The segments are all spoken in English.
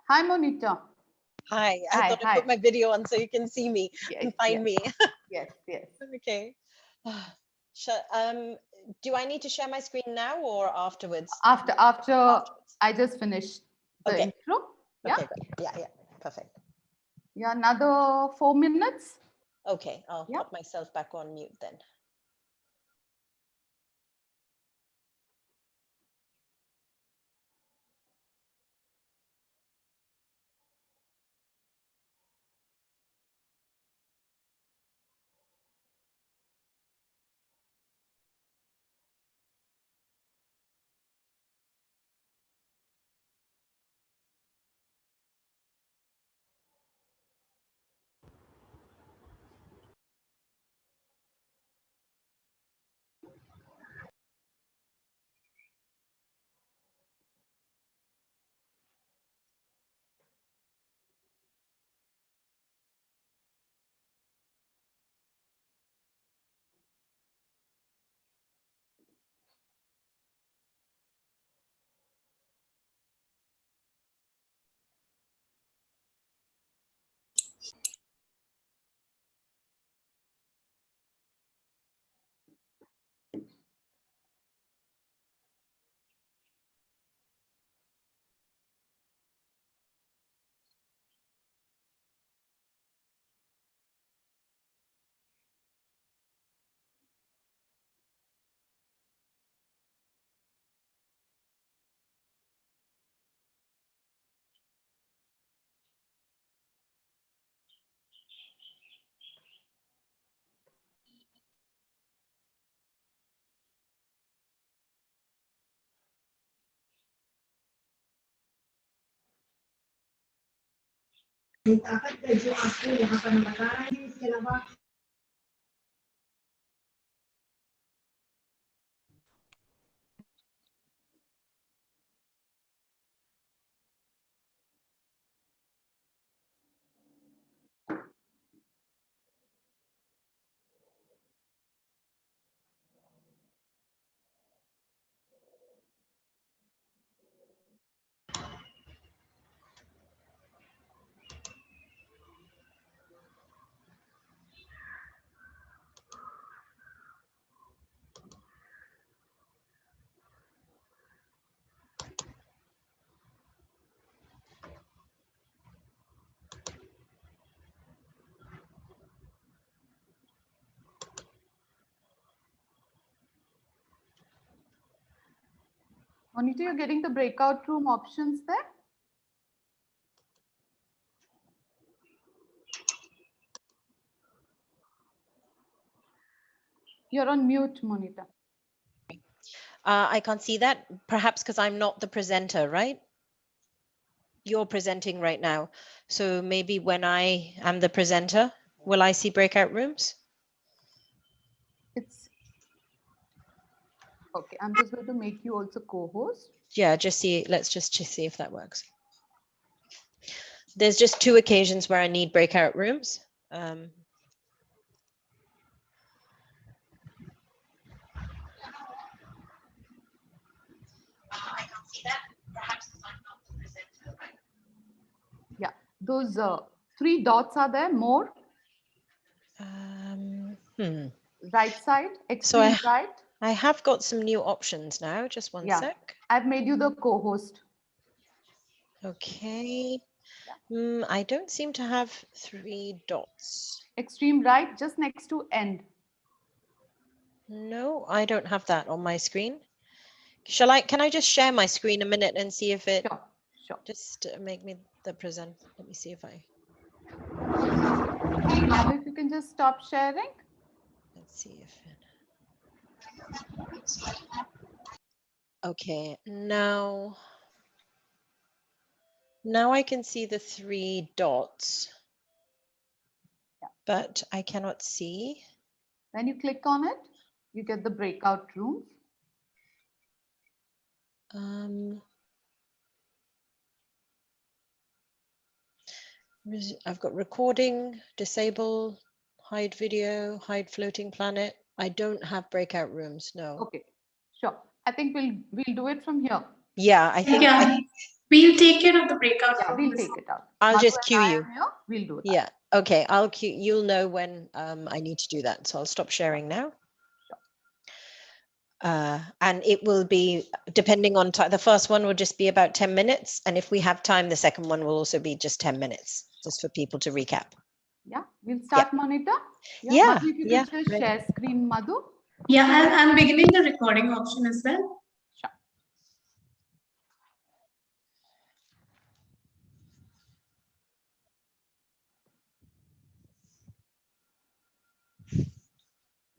Hi, Monita. Hi, I thought I'd put my video on so you can see me and find me. Yes, yes. Okay. Do I need to share my screen now or afterwards? After I just finished the intro. Yeah. Okay, yeah, perfect. Yeah, another 4 minutes. Okay, I'll put myself back on mute then. Monita, you're getting the breakout room options there? You're on mute, Monita. I can't see that, perhaps because I'm not the presenter, right? You're presenting right now. So maybe when I am the presenter, will I see breakout rooms? It's okay. I'm just going to make you also co-host. Yeah, let's just see if that works. There's just 2 occasions where I need breakout rooms. I can't see that. Perhaps because I'm not the presenter, right? Yeah, those 3 dots are there. More. Right side, extreme right. I have got some new options now. Just one Yeah, sec. I've made you the co-host. Okay. I don't seem to have 3 dots. Extreme right, just next to end. No, I don't have that on my screen. Can I just share my screen a minute and see if it, Sure, sure. just make me the present. Let me see if I, Now, if you can just stop sharing. let's see if it, okay, now I can see the 3 dots, but I cannot see. When you click on it, you get the breakout rooms. I've got recording, disable, hide video, hide floating planet. I don't have breakout rooms, no. Okay, sure. I think we'll do it from here. Yeah, I think we'll take care of the breakout. Yeah, we'll take it out. I'll Madhu just and cue I you. am here, we'll do that. Yeah, okay, I'll cue, you'll know when I need to do that. So I'll stop sharing now. And it will be, depending on time, the first one will just be about 10 minutes. And if we have time, the second one will also be just 10 minutes, just for people to recap. Yeah, we'll start monitor. Yeah, Madhu, if you yeah, could just right. share screen, Madhu. Yeah, I'm beginning the recording option as well. Sure.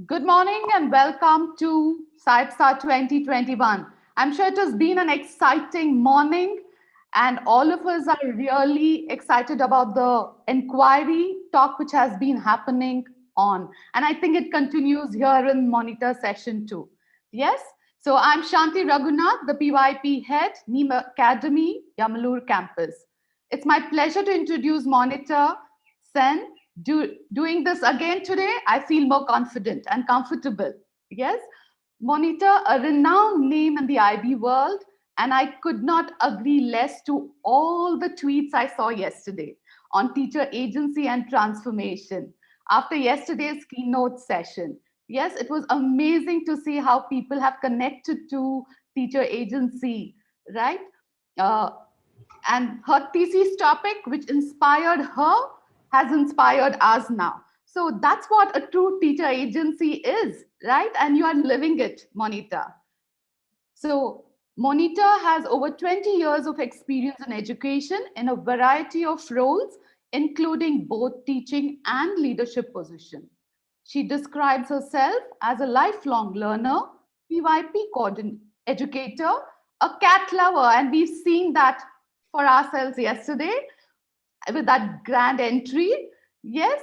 Good morning and welcome to SciPSA 2021. I'm sure it has been an exciting morning and all of us are really excited about the inquiry talk which has been happening on. And I think it continues here in monitor session 2. Yes? So I'm Shanti Raghunath, the PYP head, NEEM Academy, Yamalur campus. It's my pleasure to introduce Monitor Sen. Doing this again today, I feel more confident and comfortable. Yes, Monitor, a renowned name in the IB world, and I could not agree less to all the tweets I saw yesterday on teacher agency and transformation after yesterday's keynote session. Yes, it was amazing to see how people have connected to teacher agency, right? And her thesis topic, which inspired her, has inspired us now. So that's what a true teacher agency is, right? And you are living it, Monita. So Monita has over 20 years of experience in education in a variety of roles, including both teaching and leadership position. She describes herself as a lifelong learner, PYP educator, a cat lover, and we've seen that for ourselves yesterday with that grand entry. Yes,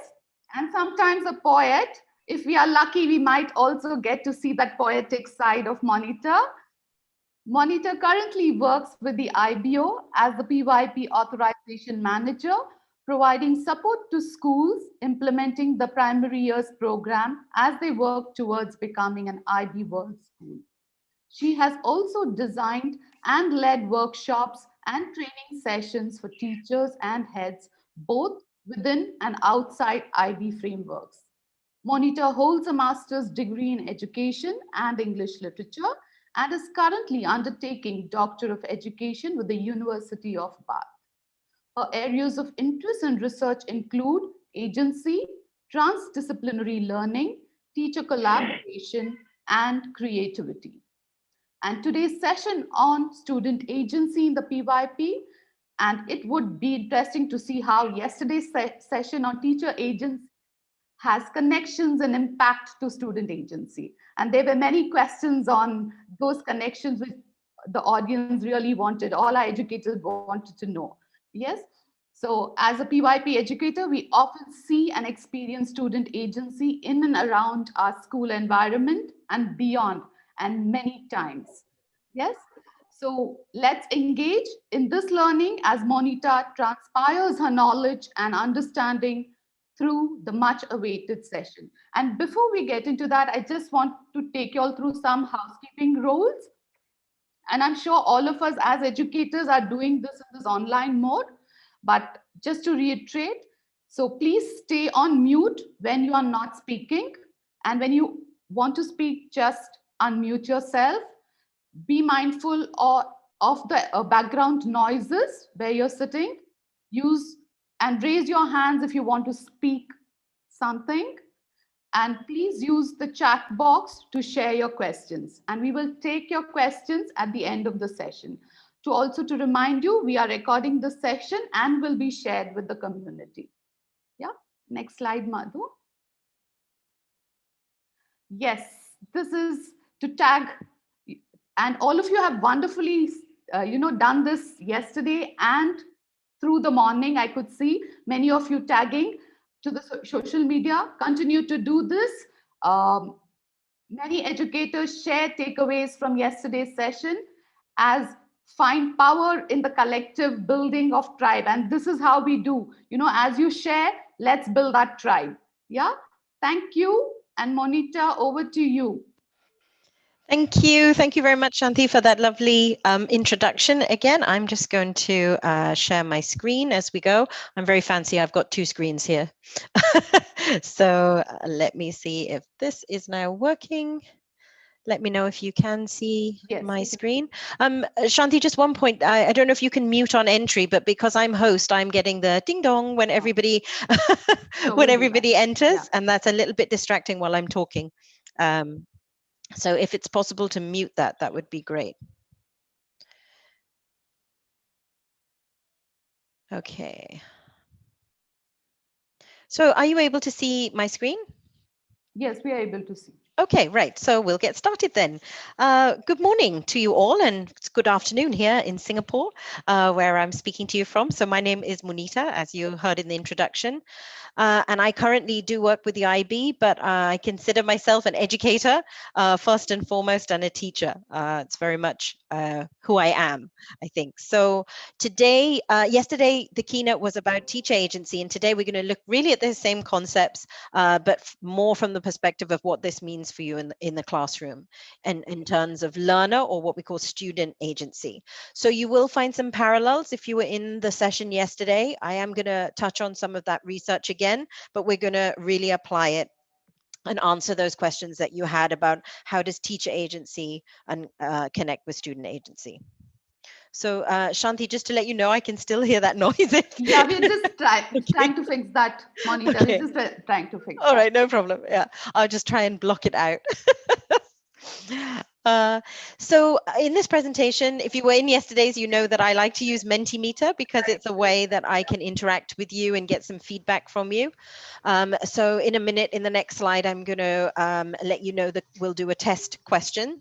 and sometimes a poet. If we are lucky, we might also get to see that poetic side of Monitor. Monitor currently works with the IBO as the PYP authorization manager, providing support to schools implementing the primary years program as they work towards becoming an IB World School. She has also designed and led workshops and training sessions for teachers and heads, both within and outside IB frameworks. Monitor holds a master's degree in education and English literature and is currently undertaking Doctor of Education with the University of Bath. Her areas of interest and research include agency, transdisciplinary learning, teacher collaboration, and creativity. And today's session on student agency in the PYP, and it would be interesting to see how yesterday's session on teacher agency has connections and impact to student agency. And there were many questions on those connections which the audience really wanted, all our educators wanted to know. Yes. So as a PYP educator, we often see and experience student agency in and around our school environment and beyond, and many times. Yes. So let's engage in this learning as Monita transpires her knowledge and understanding through the much awaited session. And before we get into that, I just want to take you all through some housekeeping rules. And I'm sure all of us as educators are doing this in this online mode. But just to reiterate, so please stay on mute when you are not speaking. And when you want to speak, just unmute yourself. Be mindful of the background noises where you're sitting. Use and raise your hands if you want to speak something. And please use the chat box to share your questions. And we will take your questions at the end of the session. To remind you, we are recording this session and will be shared with the community. Yeah. Next slide, Madhu. Yes, this is to tag, and all of you have wonderfully, done this yesterday and through the morning. I could see many of you tagging to the social media. Continue to do this. Many educators share takeaways from yesterday's session as find power in the collective building of tribe. And this is how we do. As you share, let's build that tribe. Yeah. Thank you. And Monita, over to you. Thank you. Thank you very much, Shanti, for that lovely introduction. Again, I'm just going to share my screen as we go. I'm very fancy. I've got two screens here. So let me see if this is now working. Let me know if you can see my screen. Shanti, just one point. I don't know if you can mute on entry, but because I'm host, I'm getting the ding dong when everybody enters, and that's a little bit distracting while I'm talking. So if it's possible to mute that, that would be great. Okay. So are you able to see my screen? Yes, we are able to see. Okay, right. So we'll get started then. Good morning to you all, and it's good afternoon here in Singapore, where I'm speaking to you from. So my name is Munita, as you heard in the introduction. And I currently do work with the IB, but I consider myself an educator first and foremost, and a teacher. It's very much who I am, I think. So today, yesterday, the keynote was about teacher agency, and today we're going to look really at the same concepts, but more from the perspective of what this means for you in the classroom, and in terms of learner, or what we call student agency. So you will find some parallels if you were in the session yesterday. I am going to touch on some of that research again, but we're going to really apply it and answer those questions that you had about how does teacher agency and connect with student agency. So Shanti, just to let you know, I can still hear that noise. Yeah, we're just trying to fix that, Monita. Okay. We're just trying to fix All that. right, no problem. Yeah, I'll just try and block it out. So in this presentation, if you were in yesterday's, you know that I like to use Mentimeter because it's a way that I can interact with you and get some feedback from you. So in a minute, in the next slide, I'm going to let you know that we'll do a test question.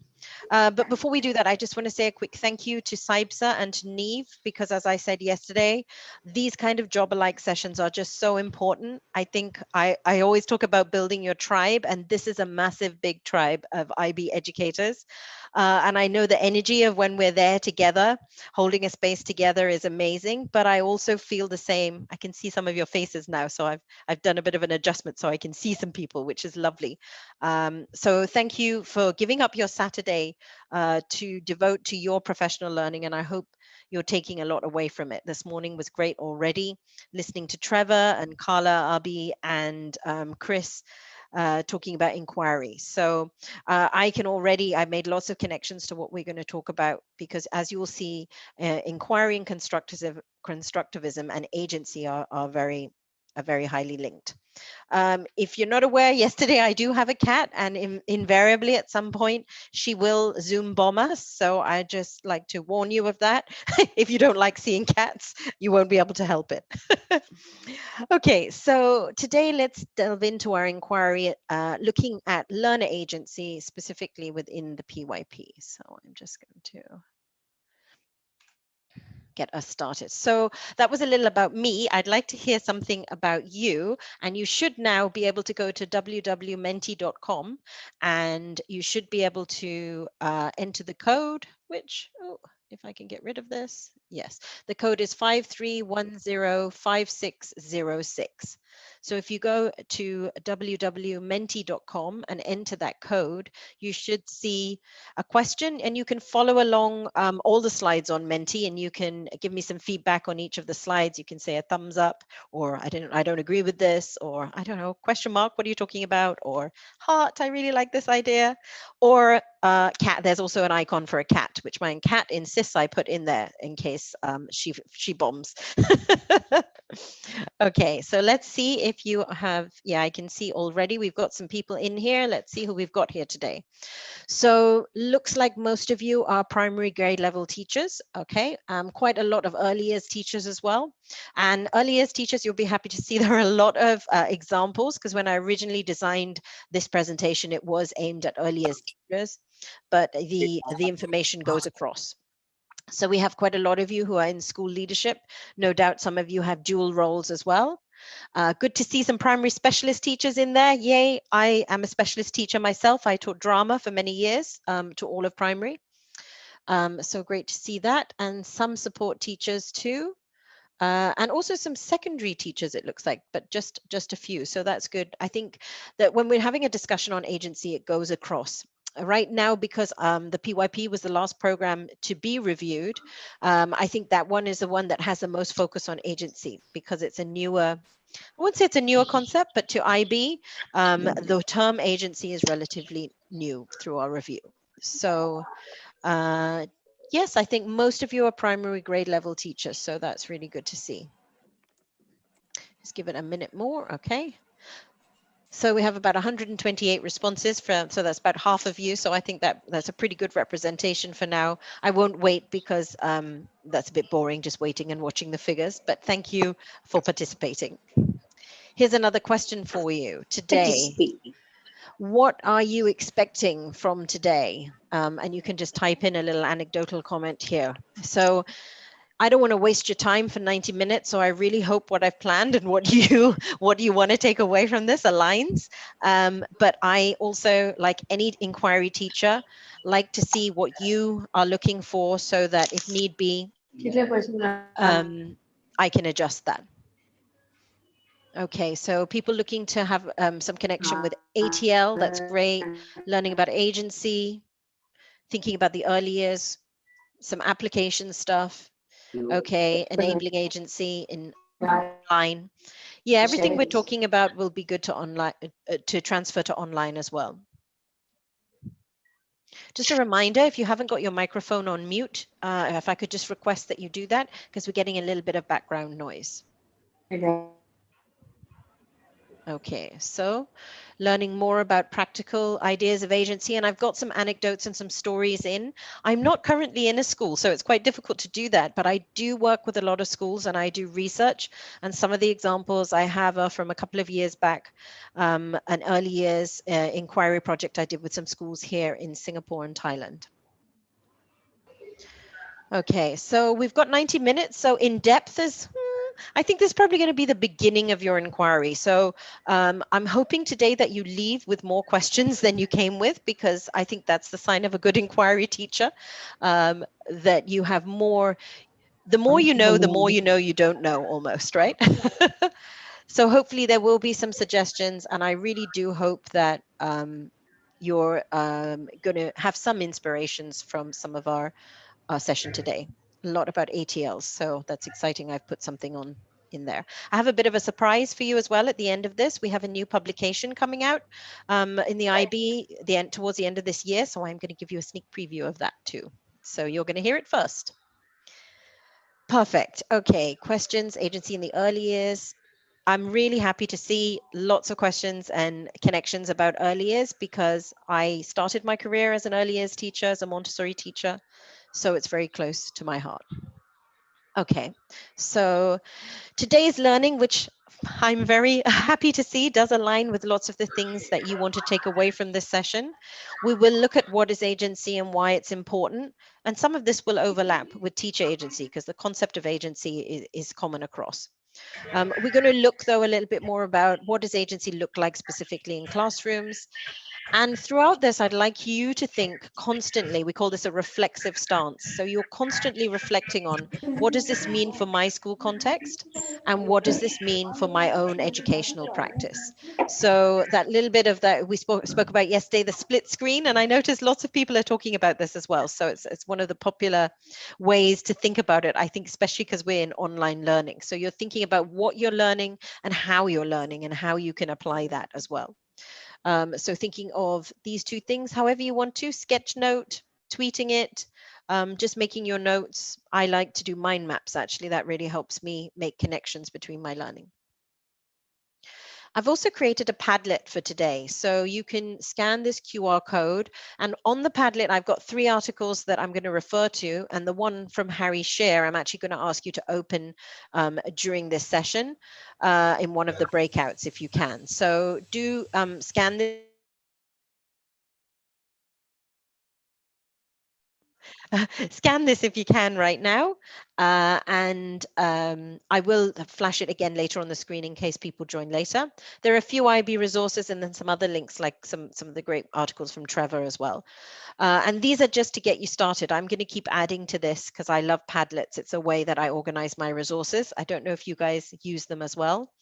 But before we do that, I just want to say a quick thank you to Saibsa and to Neve, because as I said yesterday, these kind of job-alike sessions are just so important. I think I always talk about building your tribe, and this is a massive, big tribe of IB educators. And I know the energy of when we're there together, holding a space together is amazing, but I also feel the same. I can see some of your faces now, so I've done a bit of an adjustment so I can see some people, which is lovely. So thank you for giving up your Saturday to devote to your professional learning, and I hope you're taking a lot away from it. This morning was great already, listening to Trevor and Carla, Abi, and Chris talking about inquiry. So I've made lots of connections to what we're going to talk about, because as you will see, inquiry and constructivism and agency are very highly linked. If you're not aware, yesterday I do have a cat, and invariably at some point she will Zoom bomb us. So I just like to warn you of that. If you don't like seeing cats, you won't be able to help it. Okay, so today let's delve into our inquiry, looking at learner agency specifically within the PYP. So I'm just going to get us started. So that was a little about me. I'd like to hear something about you, and you should now be able to go to www.menti.com, and you should be able to enter the code, which, if I can get rid of this, yes, the code is 53105606. So if you go to www.menti.com and enter that code, you should see a question, and you can follow along all the slides on Menti, and you can give me some feedback on each of the slides. You can say a thumbs up, or I don't agree with this, or I don't know, question mark, what are you talking about, or heart, I really like this idea, or cat. There's also an icon for a cat, which my cat insists I put in there in case she bombs. Okay, so let's see if you have, yeah, I can see already we've got some people in here. Let's see who we've got here today. So looks like most of you are primary grade level teachers. Okay, quite a lot of early years teachers as well. And early years teachers, you'll be happy to see there are a lot of examples, because when I originally designed this presentation, it was aimed at early years teachers, but the information goes across. So we have quite a lot of you who are in school leadership. No doubt some of you have dual roles as well. Good to see some primary specialist teachers in there. Yay, I am a specialist teacher myself. I taught drama for many years to all of primary. So great to see that. And some support teachers too. And also some secondary teachers, it looks like, but just a few. So that's good. I think that when we're having a discussion on agency, it goes across. Right now, because the PYP was the last program to be reviewed, I think that one is the one that has the most focus on agency, because it's a newer, I wouldn't say it's a newer concept, but to IB, the term agency is relatively new through our review. So yes, I think most of you are primary grade level teachers, so that's really good to see. Just give it a minute more, okay. So we have about 128 responses so that's about half of you. So I think that's a pretty good representation for now. I won't wait, because that's a bit boring, just waiting and watching the figures, but thank you for participating. Here's another question for you today. What are you expecting from today? And you can just type in a little anecdotal comment here. So I don't want to waste your time for 90 minutes. So I really hope what I've planned and what you want to take away from this aligns. But I also, like any inquiry teacher, like to see what you are looking for, so that if need be, I can adjust that. Okay, so people looking to have some connection with ATL, that's great. Learning about agency, thinking about the early years, some application stuff. Okay, enabling agency in online. Yeah, everything we're talking about will be good to online, to transfer to online as well. Just a reminder, if you haven't got your microphone on mute, if I could just request that you do that, because we're getting a little bit of background noise. Okay, so learning more about practical ideas of agency, and I've got some anecdotes and some stories in. I'm not currently in a school, so it's quite difficult to do that, but I do work with a lot of schools and I do research, and some of the examples I have are from a couple of years back, an early years inquiry project I did with some schools here in Singapore and Thailand. Okay, so we've got 90 minutes, so in depth is... I think this is probably going to be the beginning of your inquiry. So I'm hoping today that you leave with more questions than you came with, because I think that's the sign of a good inquiry teacher, that you have more. The more you know you don't know, almost, right? So hopefully there will be some suggestions, and I really do hope that you're going to have some inspirations from some of our session today. A lot about ATLs, so that's exciting. I've put something on in there. I have a bit of a surprise for you as well at the end of this. We have a new publication coming out in the IB towards the end of this year, so I'm going to give you a sneak preview of that too. So you're going to hear it first. Perfect. Okay, questions, agency in the early years. I'm really happy to see lots of questions and connections about early years, because I started my career as an early years teacher, as a Montessori teacher. So it's very close to my heart. Okay, so today's learning, which I'm very happy to see does align with lots of the things that you want to take away from this session. We will look at what is agency and why it's important. And some of this will overlap with teacher agency, because the concept of agency is common across. We're going to look, though, a little bit more about what does agency look like specifically in classrooms. And throughout this, I'd like you to think constantly. We call this a reflexive stance. So you're constantly reflecting on what does this mean for my school context? And what does this mean for my own educational practice? So that little bit of that we spoke about yesterday, the split screen, and I noticed lots of people are talking about this as well. So it's one of the popular ways to think about it, I think, especially because we're in online learning. So you're thinking about what you're learning and how you're learning and how you can apply that as well. So thinking of these two things, however you want to, sketch note, tweeting it, just making your notes. I like to do mind maps, actually. That really helps me make connections between my learning. I've also created a Padlet for today. So you can scan this QR code, and on the Padlet, I've got 3 articles that I'm going to refer to. And the one from Harry Shearer, I'm actually going to ask you to open during this session in one of the breakouts if you can. So do scan this. Scan this if you can right now, and I will flash it again later on the screen in case people join later. There are a few IB resources and then some other links, like some of the great articles from Trevor as well. And these are just to get you started. I'm going to keep adding to this because I love Padlets. It's a way that I organize my resources. I don't know if you guys use them as well,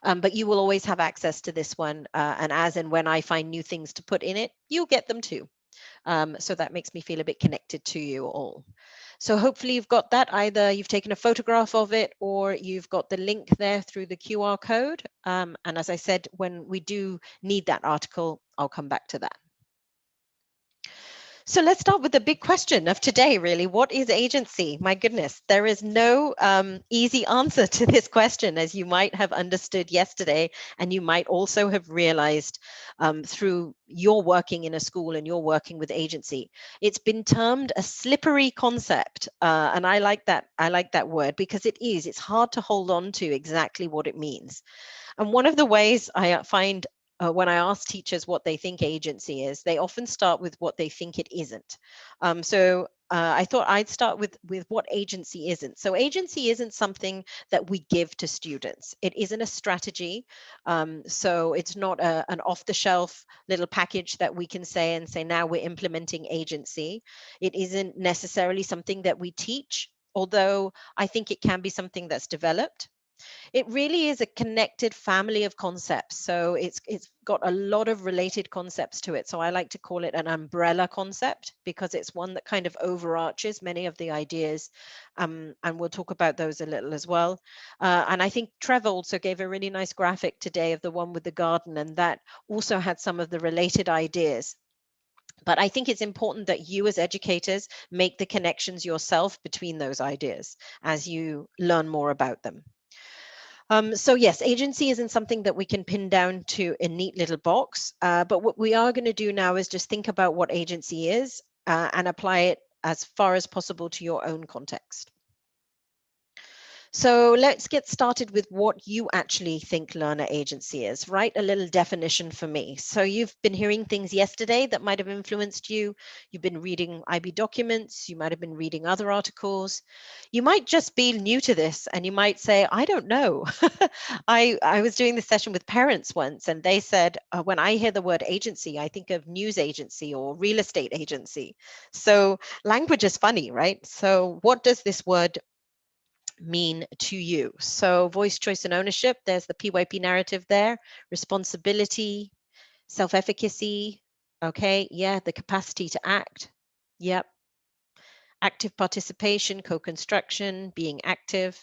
but you will always have access to this one. And as and when I find new things to put in it, you'll get them too. So that makes me feel a bit connected to you all. So hopefully you've got that. Either you've taken a photograph of it or you've got the link there through the QR code. And as I said, when we do need that article, I'll come back to that. So let's start with the big question of today, really. What is agency? My goodness, there is no easy answer to this question, as you might have understood yesterday, and you might also have realized through your working in a school and you're working with agency. It's been termed a slippery concept, and I like that word because it is. It's hard to hold on to exactly what it means. And one of the ways I find when I ask teachers what they think agency is, they often start with what they think it isn't. So I thought I'd start with what agency isn't. So agency isn't something that we give to students. It isn't a strategy. So it's not an off-the-shelf little package that we can say now we're implementing agency. It isn't necessarily something that we teach, although I think it can be something that's developed. It really is a connected family of concepts. So it's got a lot of related concepts to it. So I like to call it an umbrella concept because it's one that kind of overarches many of the ideas. And we'll talk about those a little as well. And I think Trevor also gave a really nice graphic today of the one with the garden, and that also had some of the related ideas. But I think it's important that you as educators make the connections yourself between those ideas as you learn more about them. So yes, agency isn't something that we can pin down to a neat little box, but what we are going to do now is just think about what agency is and apply it as far as possible to your own context. So let's get started with what you actually think learner agency is. Write a little definition for me. So you've been hearing things yesterday that might have influenced you. You've been reading IB documents. You might have been reading other articles. You might just be new to this and you might say, I don't know. I was doing this session with parents once and they said, when I hear the word agency, I think of news agency or real estate agency. So language is funny, right? So what does this word mean to you? So voice, choice, and ownership, there's the PYP narrative there. Responsibility, self-efficacy, okay, yeah, the capacity to act, yep. Active participation, co-construction, being active.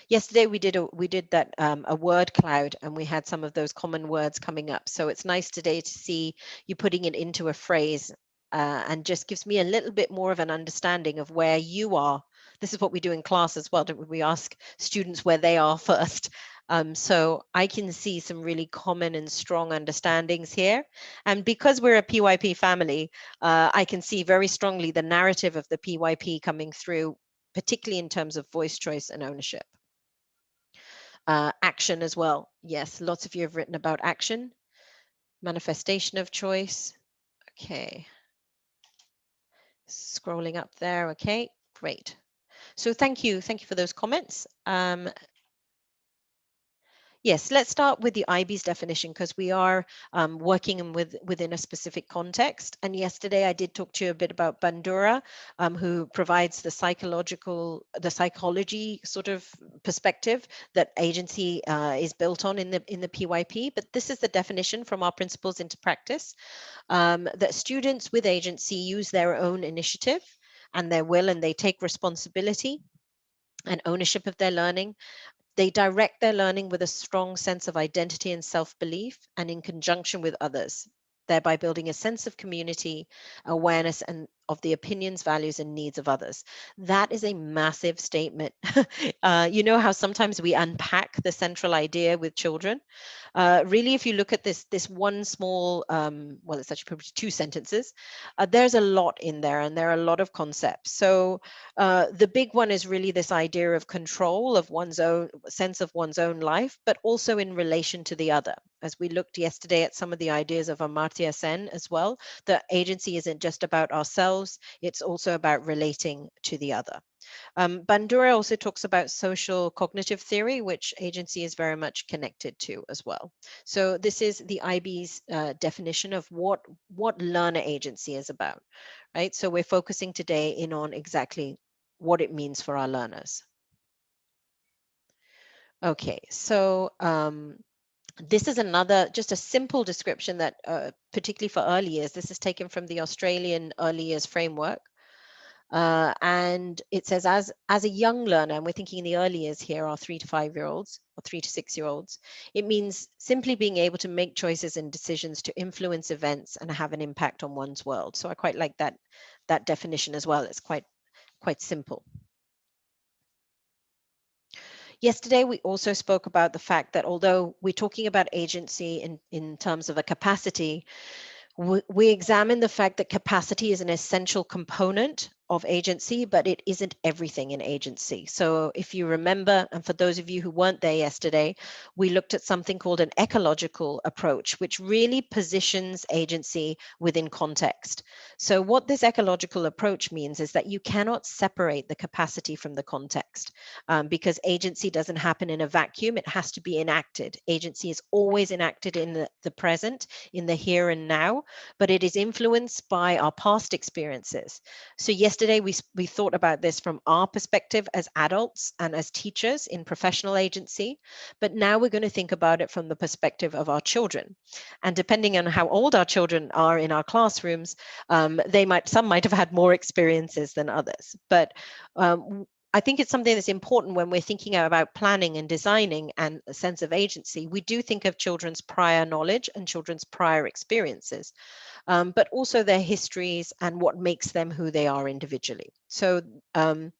Yesterday we did that a word cloud, and we had some of those common words coming up. So it's nice today to see you putting it into a phrase, and just gives me a little bit more of an understanding of where you are. This is what we do in class as well, don't we? We ask students where they are first. So I can see some really common and strong understandings here. And because we're a PYP family, I can see very strongly the narrative of the PYP coming through, particularly in terms of voice, choice, and ownership. Action as well. Yes, lots of you have written about action. Manifestation of choice. Okay. Scrolling up there. Okay, great. So thank you for those comments. Yes, let's start with the IB's definition because we are working within a specific context. And yesterday I did talk to you a bit about Bandura, who provides the psychology sort of perspective that agency is built on in the PYP. But this is the definition from our principles into practice, that students with agency use their own initiative and their will, and they take responsibility and ownership of their learning. They direct their learning with a strong sense of identity and self-belief and in conjunction with others, thereby building a sense of community, awareness, and of the opinions, values, and needs of others. That is a massive statement. You know how sometimes we unpack the central idea with children? Really, if you look at this one small, well, it's actually probably two sentences, there's a lot in there, and there are a lot of concepts. So the big one is really this idea of control of one's own sense of one's own life, but also in relation to the other. As we looked yesterday at some of the ideas of Amartya Sen as well, that agency isn't just about ourselves, it's also about relating to the other. Bandura also talks about social cognitive theory, which agency is very much connected to as well. So this is the IB's definition of what learner agency is about, right? So we're focusing today in on exactly what it means for our learners. Okay, so this is another, just a simple description that, particularly for early years, this is taken from the Australian Early Years Framework. And it says, as a young learner, and we're thinking in the early years here are 3 to 5 year olds or 3 to 6 year olds, it means simply being able to make choices and decisions to influence events and have an impact on one's world. So I quite like that definition as well. It's quite simple. Yesterday, we also spoke about the fact that although we're talking about agency in terms of a capacity, we examine the fact that capacity is an essential component of agency, but it isn't everything in agency. So if you remember, and for those of you who weren't there yesterday, we looked at something called an ecological approach, which really positions agency within context. So what this ecological approach means is that you cannot separate the capacity from the context, because agency doesn't happen in a vacuum. It has to be enacted. Agency is always enacted in the present, in the here and now, but it is influenced by our past experiences. So yesterday we thought about this from our perspective as adults and as teachers in professional agency, but now we're going to think about it from the perspective of our children. And depending on how old our children are in our classrooms, some might have had more experiences than others. But I think it's something that's important when we're thinking about planning and designing and a sense of agency. We do think of children's prior knowledge and children's prior experiences, but also their histories and what makes them who they are individually. So in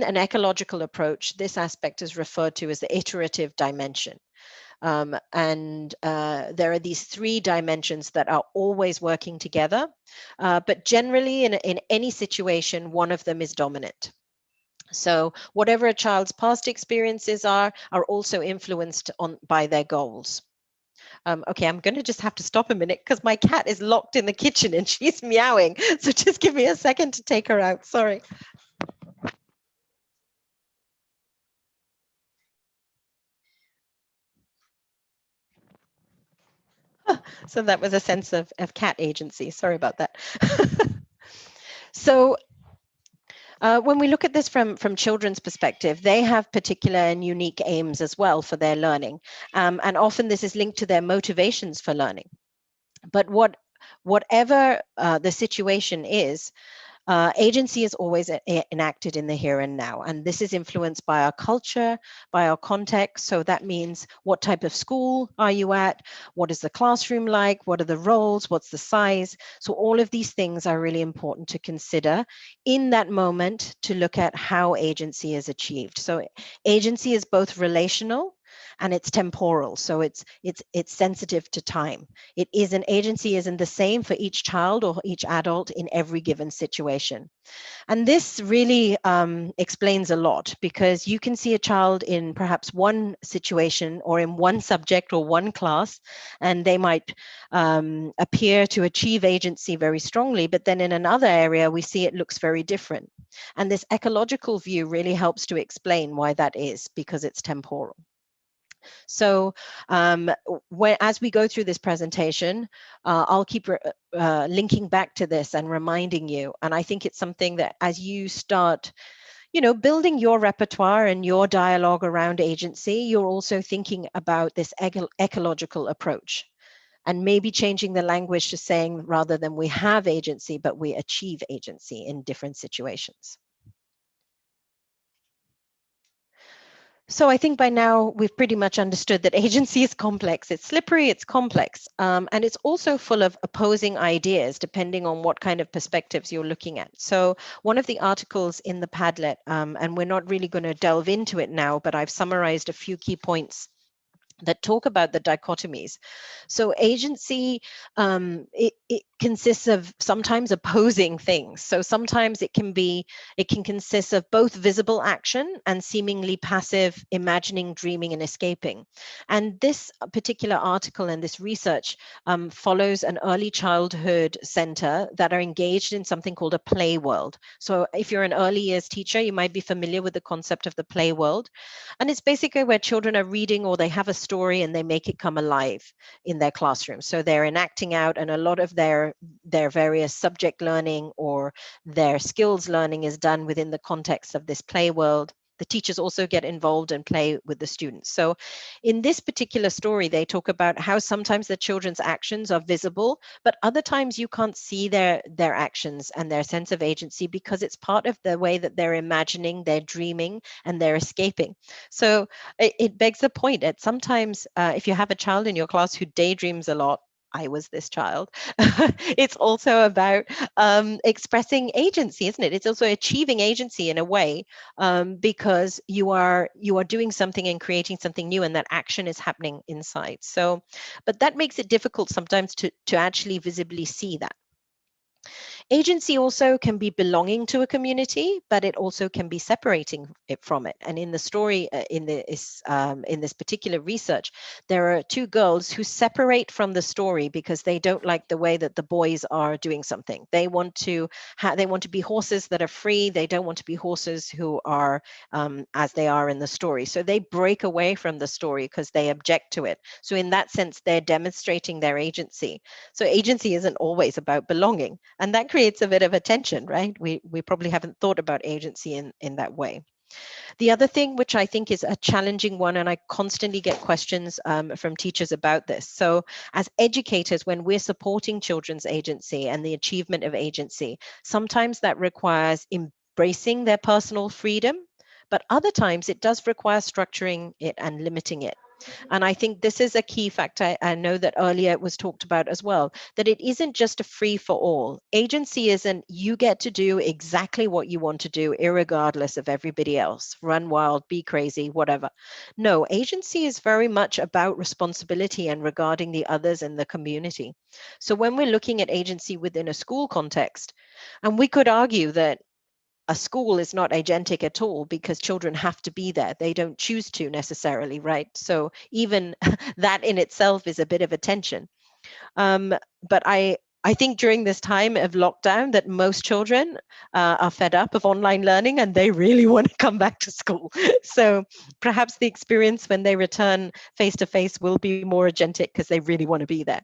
an ecological approach, this aspect is referred to as the iterative dimension. And there are these 3 dimensions that are always working together, but generally in any situation, one of them is dominant. So whatever a child's past experiences are also influenced by their goals. Okay, I'm going to just have to stop a minute because my cat is locked in the kitchen and she's meowing. So just give me a second to take her out. Sorry. So that was a sense of cat agency. Sorry about that. So when we look at this from children's perspective, they have particular and unique aims as well for their learning. And often this is linked to their motivations for learning. But whatever the situation is, agency is always enacted in the here and now. And this is influenced by our culture, by our context. So that means what type of school are you at? What is the classroom like? What are the roles? What's the size? So all of these things are really important to consider in that moment to look at how agency is achieved. So agency is both relational and it's temporal. So it's sensitive to time. An agency isn't the same for each child or each adult in every given situation. And this really explains a lot, because you can see a child in perhaps one situation or in one subject or one class, and they might appear to achieve agency very strongly, but then in another area, we see it looks very different. And this ecological view really helps to explain why that is, because it's temporal. So as we go through this presentation, I'll keep linking back to this and reminding you. And I think it's something that as you start, building your repertoire and your dialogue around agency, you're also thinking about this ecological approach, and maybe changing the language to saying, rather than we have agency, but we achieve agency in different situations. So I think by now we've pretty much understood that agency is complex. It's slippery, it's complex, and it's also full of opposing ideas depending on what kind of perspectives you're looking at. So one of the articles in the Padlet, and we're not really going to delve into it now, but I've summarized a few key points that talk about the dichotomies. So agency, it consists of sometimes opposing things. So sometimes it can consist of both visible action and seemingly passive imagining, dreaming, and escaping. And this particular article and this research follows an early childhood center that are engaged in something called a play world. So if you're an early years teacher, you might be familiar with the concept of the play world. And it's basically where children are reading or they have a story and they make it come alive in their classroom. So they're enacting out, and a lot of their various subject learning or their skills learning is done within the context of this play world. The teachers also get involved and play with the students. So in this particular story, they talk about how sometimes the children's actions are visible, but other times you can't see their actions and their sense of agency because it's part of the way that they're imagining, they're dreaming, and they're escaping. So it begs the point that sometimes if you have a child in your class who daydreams a lot, I was this child. It's also about expressing agency, isn't it? It's also achieving agency in a way, because you are doing something and creating something new, and that action is happening inside. So, but that makes it difficult sometimes to actually visibly see that. Agency also can be belonging to a community, but it also can be separating it from it. And in the story, in this particular research, there are two girls who separate from the story because they don't like the way that the boys are doing something. They want to be horses that are free. They don't want to be horses who are as they are in the story. So they break away from the story because they object to it. So in that sense, they're demonstrating their agency. So agency isn't always about belonging, and that creates a bit of a tension, right? We probably haven't thought about agency in that way. The other thing, which I think is a challenging one, and I constantly get questions from teachers about this. So as educators, when we're supporting children's agency and the achievement of agency, sometimes that requires embracing their personal freedom, but other times it does require structuring it and limiting it. And I think this is a key factor. I know that earlier it was talked about as well, that it isn't just a free for all. Agency isn't you get to do exactly what you want to do, irregardless of everybody else. Run wild, be crazy, whatever. No, agency is very much about responsibility and regarding the others in the community. So when we're looking at agency within a school context, and we could argue that a school is not agentic at all because children have to be there. They don't choose to necessarily, right? So even that in itself is a bit of a tension. But I think during this time of lockdown that most children are fed up of online learning and they really want to come back to school. So perhaps the experience when they return face to face will be more agentic because they really want to be there.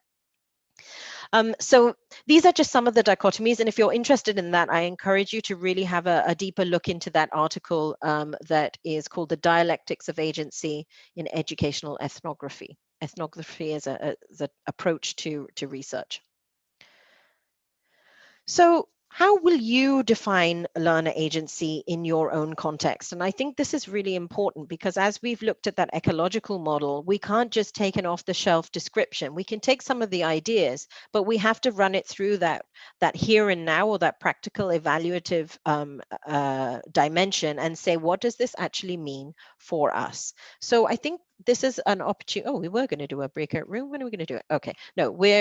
So these are just some of the dichotomies. And if you're interested in that, I encourage you to really have a deeper look into that article that is called The Dialectics of Agency in Educational Ethnography. Ethnography is an approach to research. So how will you define learner agency in your own context? And I think this is really important because as we've looked at that ecological model, we can't just take an off-the-shelf description. We can take some of the ideas, but we have to run it through that here and now, or that practical evaluative dimension, and say, what does this actually mean for us? So I think this is an opportunity. Oh, we were going to do a breakout room. When are we going to do it? Okay, no, we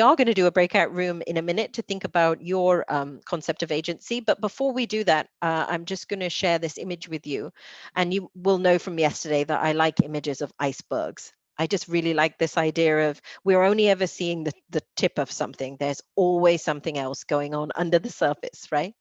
are going to do a breakout room in a minute to think about your concept of agency. But before we do that, I'm just going to share this image with you. And you will know from yesterday that I like images of icebergs. I just really like this idea of we're only ever seeing the tip of something. There's always something else going on under the surface, right?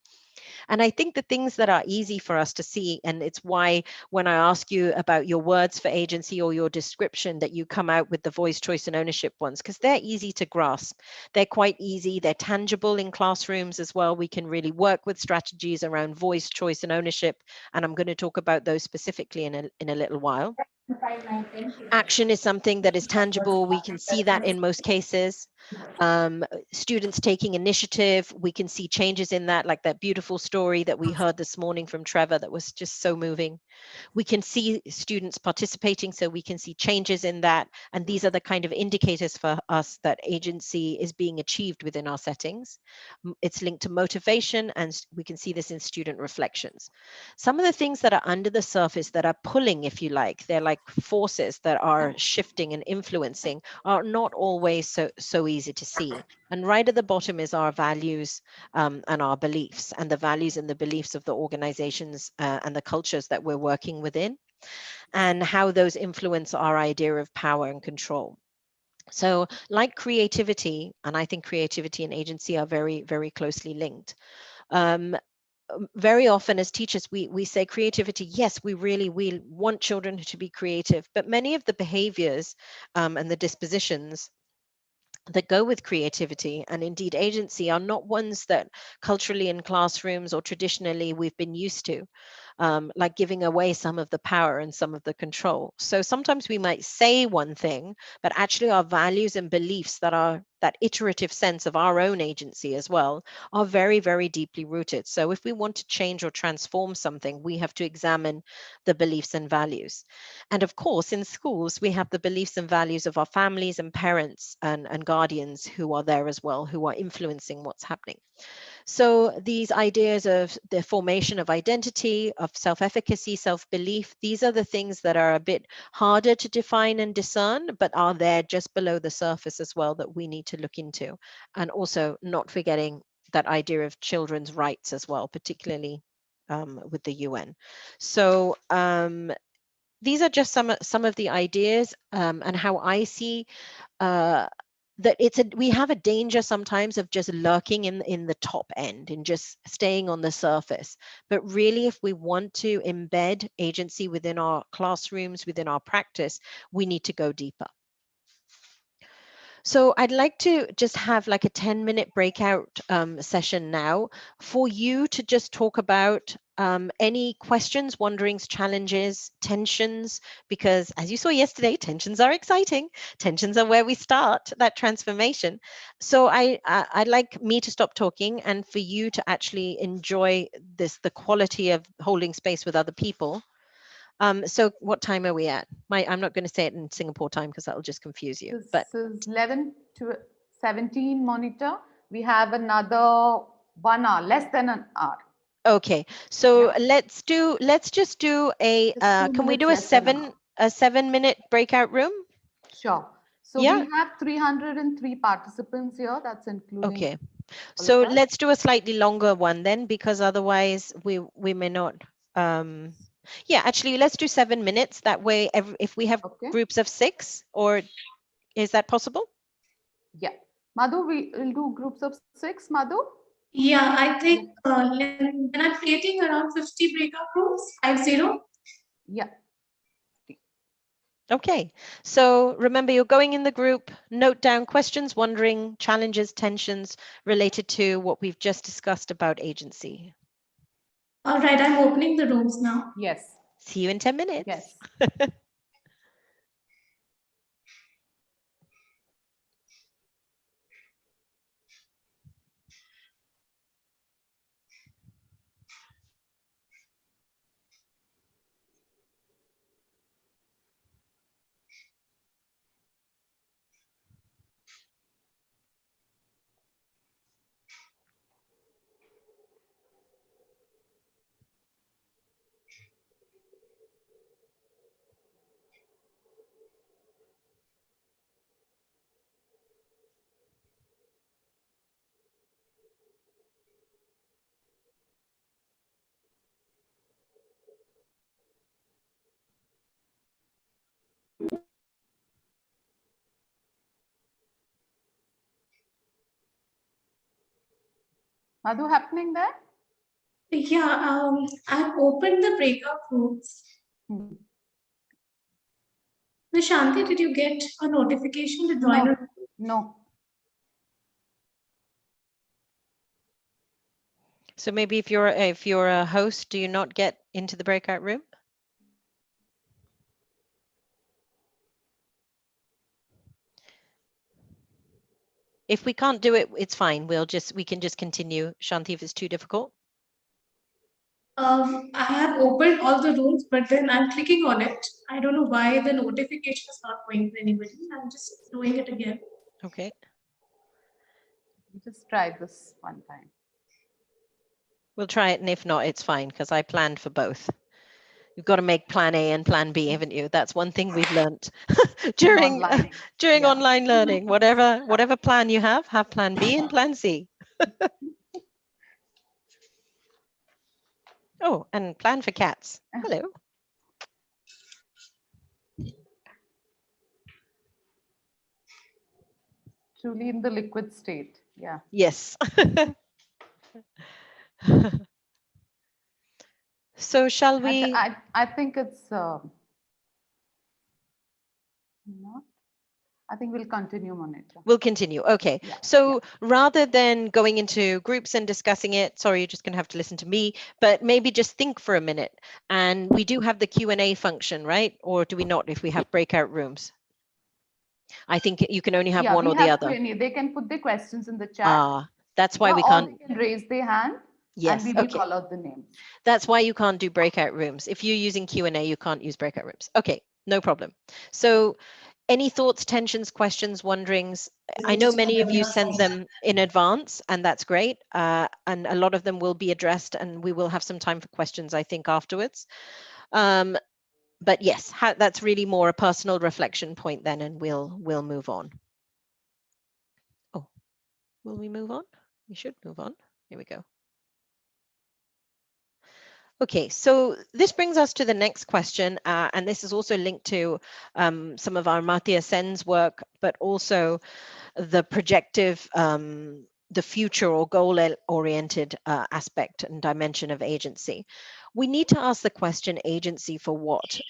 And I think the things that are easy for us to see, and it's why when I ask you about your words for agency or your description, that you come out with the voice, choice, and ownership ones, because they're easy to grasp. They're quite easy. They're tangible in classrooms as well. We can really work with strategies around voice, choice, and ownership. And I'm going to talk about those specifically in a little while. Action is something that is tangible. We can see that in most cases. Students taking initiative, we can see changes in that, like that beautiful story that we heard this morning from Trevor that was just so moving. We can see students participating, so we can see changes in that. And these are the kind of indicators for us that agency is being achieved within our settings. It's linked to motivation, and we can see this in student reflections. Some of the things that are under the surface that are pulling, if you like, they're like forces that are shifting and influencing, are not always so easy to see. And right at the bottom is our values and our beliefs, and the values and the beliefs of the organizations and the cultures that we're working within, and how those influence our idea of power and control. So like creativity, and I think creativity and agency are very, very closely linked. Very often as teachers, we say creativity, yes, we want children to be creative, but many of the behaviors and the dispositions that go with creativity and indeed agency are not ones that culturally in classrooms or traditionally we've been used to, like giving away some of the power and some of the control. So sometimes we might say one thing, but actually our values and beliefs that are that iterative sense of our own agency as well are very, very deeply rooted. So if we want to change or transform something, we have to examine the beliefs and values. And of course, in schools, we have the beliefs and values of our families and parents and guardians who are there as well, who are influencing what's happening. So these ideas of the formation of identity, of self-efficacy, self-belief, these are the things that are a bit harder to define and discern, but are there just below the surface as well that we need to look into. And also not forgetting that idea of children's rights as well, particularly with the UN. So these are just some of the ideas and how I see that we have a danger sometimes of just lurking in the top end and just staying on the surface. But really, if we want to embed agency within our classrooms, within our practice, we need to go deeper. So I'd like to just have like a 10-minute breakout session now for you to just talk about any questions, wonderings, challenges, tensions, because as you saw yesterday, tensions are exciting. Tensions are where we start that transformation. So I'd like me to stop talking and for you to actually enjoy the quality of holding space with other people. So what time are we at? I'm not going to say it in Singapore time because that'll just confuse you. This But is 11 to 17 monitor. We have another 1 hour, less than an hour. okay, so Yeah. let's just do a Just two can we minutes do less than an hour. a 7-minute breakout room? Sure. So Yeah. we have 303 participants here. That's including Okay. all of So us. let's do a slightly longer one then, because otherwise we may not. Yeah, actually, let's do 7 minutes. That way, if we have Okay. groups of 6, or is that possible? Yeah. Madhu, we will do groups of 6. Madhu? Yeah, I think then I'm creating around 50 breakout rooms, 50. Yeah. Okay, so remember, you're going in the group, note down questions, wondering, challenges, tensions related to what we've just discussed about agency. All right, I'm opening the rooms now. Yes. See you in 10 minutes. Yes. Madhu, happening there? Yeah, I've opened the breakout rooms. Hmm. Miss Shanti, did you get a notification to join? No, no. So maybe if you're a host, do you not get into the breakout room? If we can't do it, it's fine. We can just continue, Shanti, if it's too difficult. I have opened all the rooms, but then I'm clicking on it. I don't know why the notification is not going to anybody. I'm just doing it again. Okay. Just try this one time. We'll try it, and if not, it's fine because I planned for both. You've got to make plan A and plan B, haven't you? That's one thing we've learnt during Online. during Yeah. online learning. Whatever plan you have plan B and plan C. Oh, and plan for cats. Hello. Truly in the liquid state. Yeah. Yes. So shall we? I think it's not. I think we'll continue, Monica. We'll continue. Okay. Yeah, So rather than going into groups and discussing it, sorry, you're just going to have to listen to me, but maybe just think for a minute. And we do have the Q&A function, right? Or do we not if we have breakout rooms? I think you can only have one we or the have other. Q&A. They can put their questions in the chat. That's why we or can't. they can raise their hand. Yes. And we will Okay. call out the names. That's why you can't do breakout rooms. If you're using Q&A, you can't use breakout rooms. Okay, no problem. So any thoughts, tensions, questions, wonderings? I know many of you sent them in advance, and that's great. And a lot of them will be addressed, and we will have some time for questions, I think, afterwards. But yes, that's really more a personal reflection point then, and we'll move on. Oh, will we move on? We should move on. Here we go. Okay, so this brings us to the next question, and this is also linked to some of our Amartya Sen's work, but also the projective, the future or goal-oriented aspect and dimension of agency. We need to ask the question, agency for what?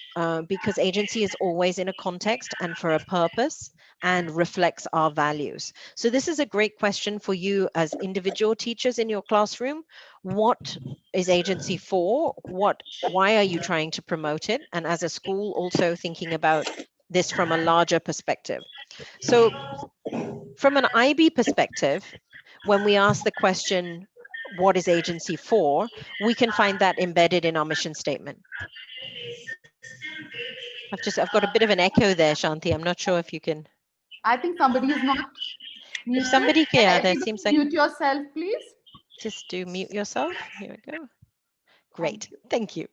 Because agency is always in a context and for a purpose and reflects our values. So this is a great question for you as individual teachers in your classroom. What is agency for? Why are you trying to promote it? And as a school, also thinking about this from a larger perspective. So from an IB perspective, when we ask the question, what is agency for? We can find that embedded in our mission statement. I've got a bit of an echo there, Shanti. I'm not sure if you can. I think somebody is not muted. If somebody can, Can there seems like. Mute yourself, please. Just do mute yourself. Here we go. Great. Thank you.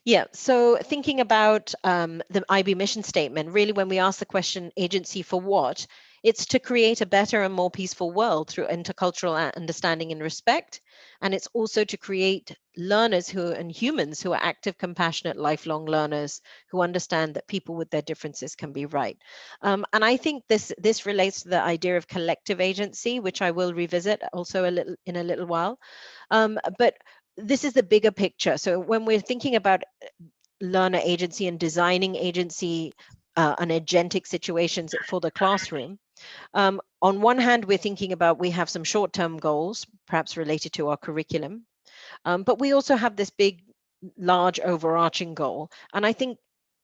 Yeah, so thinking about the IB mission statement, really when we ask the question, agency for what? It's to create a better and more peaceful world through intercultural understanding and respect. And it's also to create learners and humans who are active, compassionate, lifelong learners who understand that people with their differences can be right. And I think this relates to the idea of collective agency, which I will revisit also in a little while. But this is the bigger picture. So when we're thinking about learner agency and designing agency and agentic situations for the classroom, on one hand, we're thinking about we have some short-term goals, perhaps related to our curriculum, but we also have this big, large overarching goal. And I think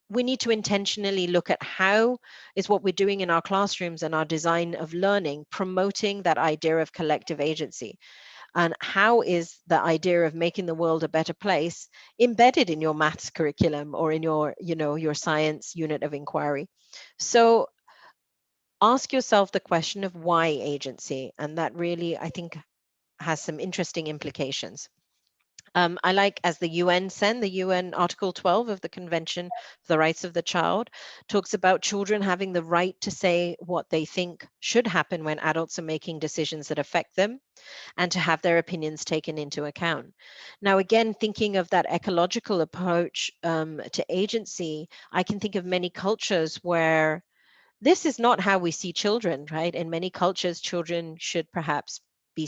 we need to intentionally look at how is what we're doing in our classrooms and our design of learning promoting that idea of collective agency. And how is the idea of making the world a better place embedded in your maths curriculum or in your science unit of inquiry? So ask yourself the question of why agency, and that really, I think, has some interesting implications. I like, as the UN said, the UN Article 12 of the Convention for the Rights of the Child talks about children having the right to say what they think should happen when adults are making decisions that affect them, and to have their opinions taken into account. Now, again, thinking of that ecological approach to agency, I can think of many cultures where this is not how we see children, right? In many cultures, children should perhaps be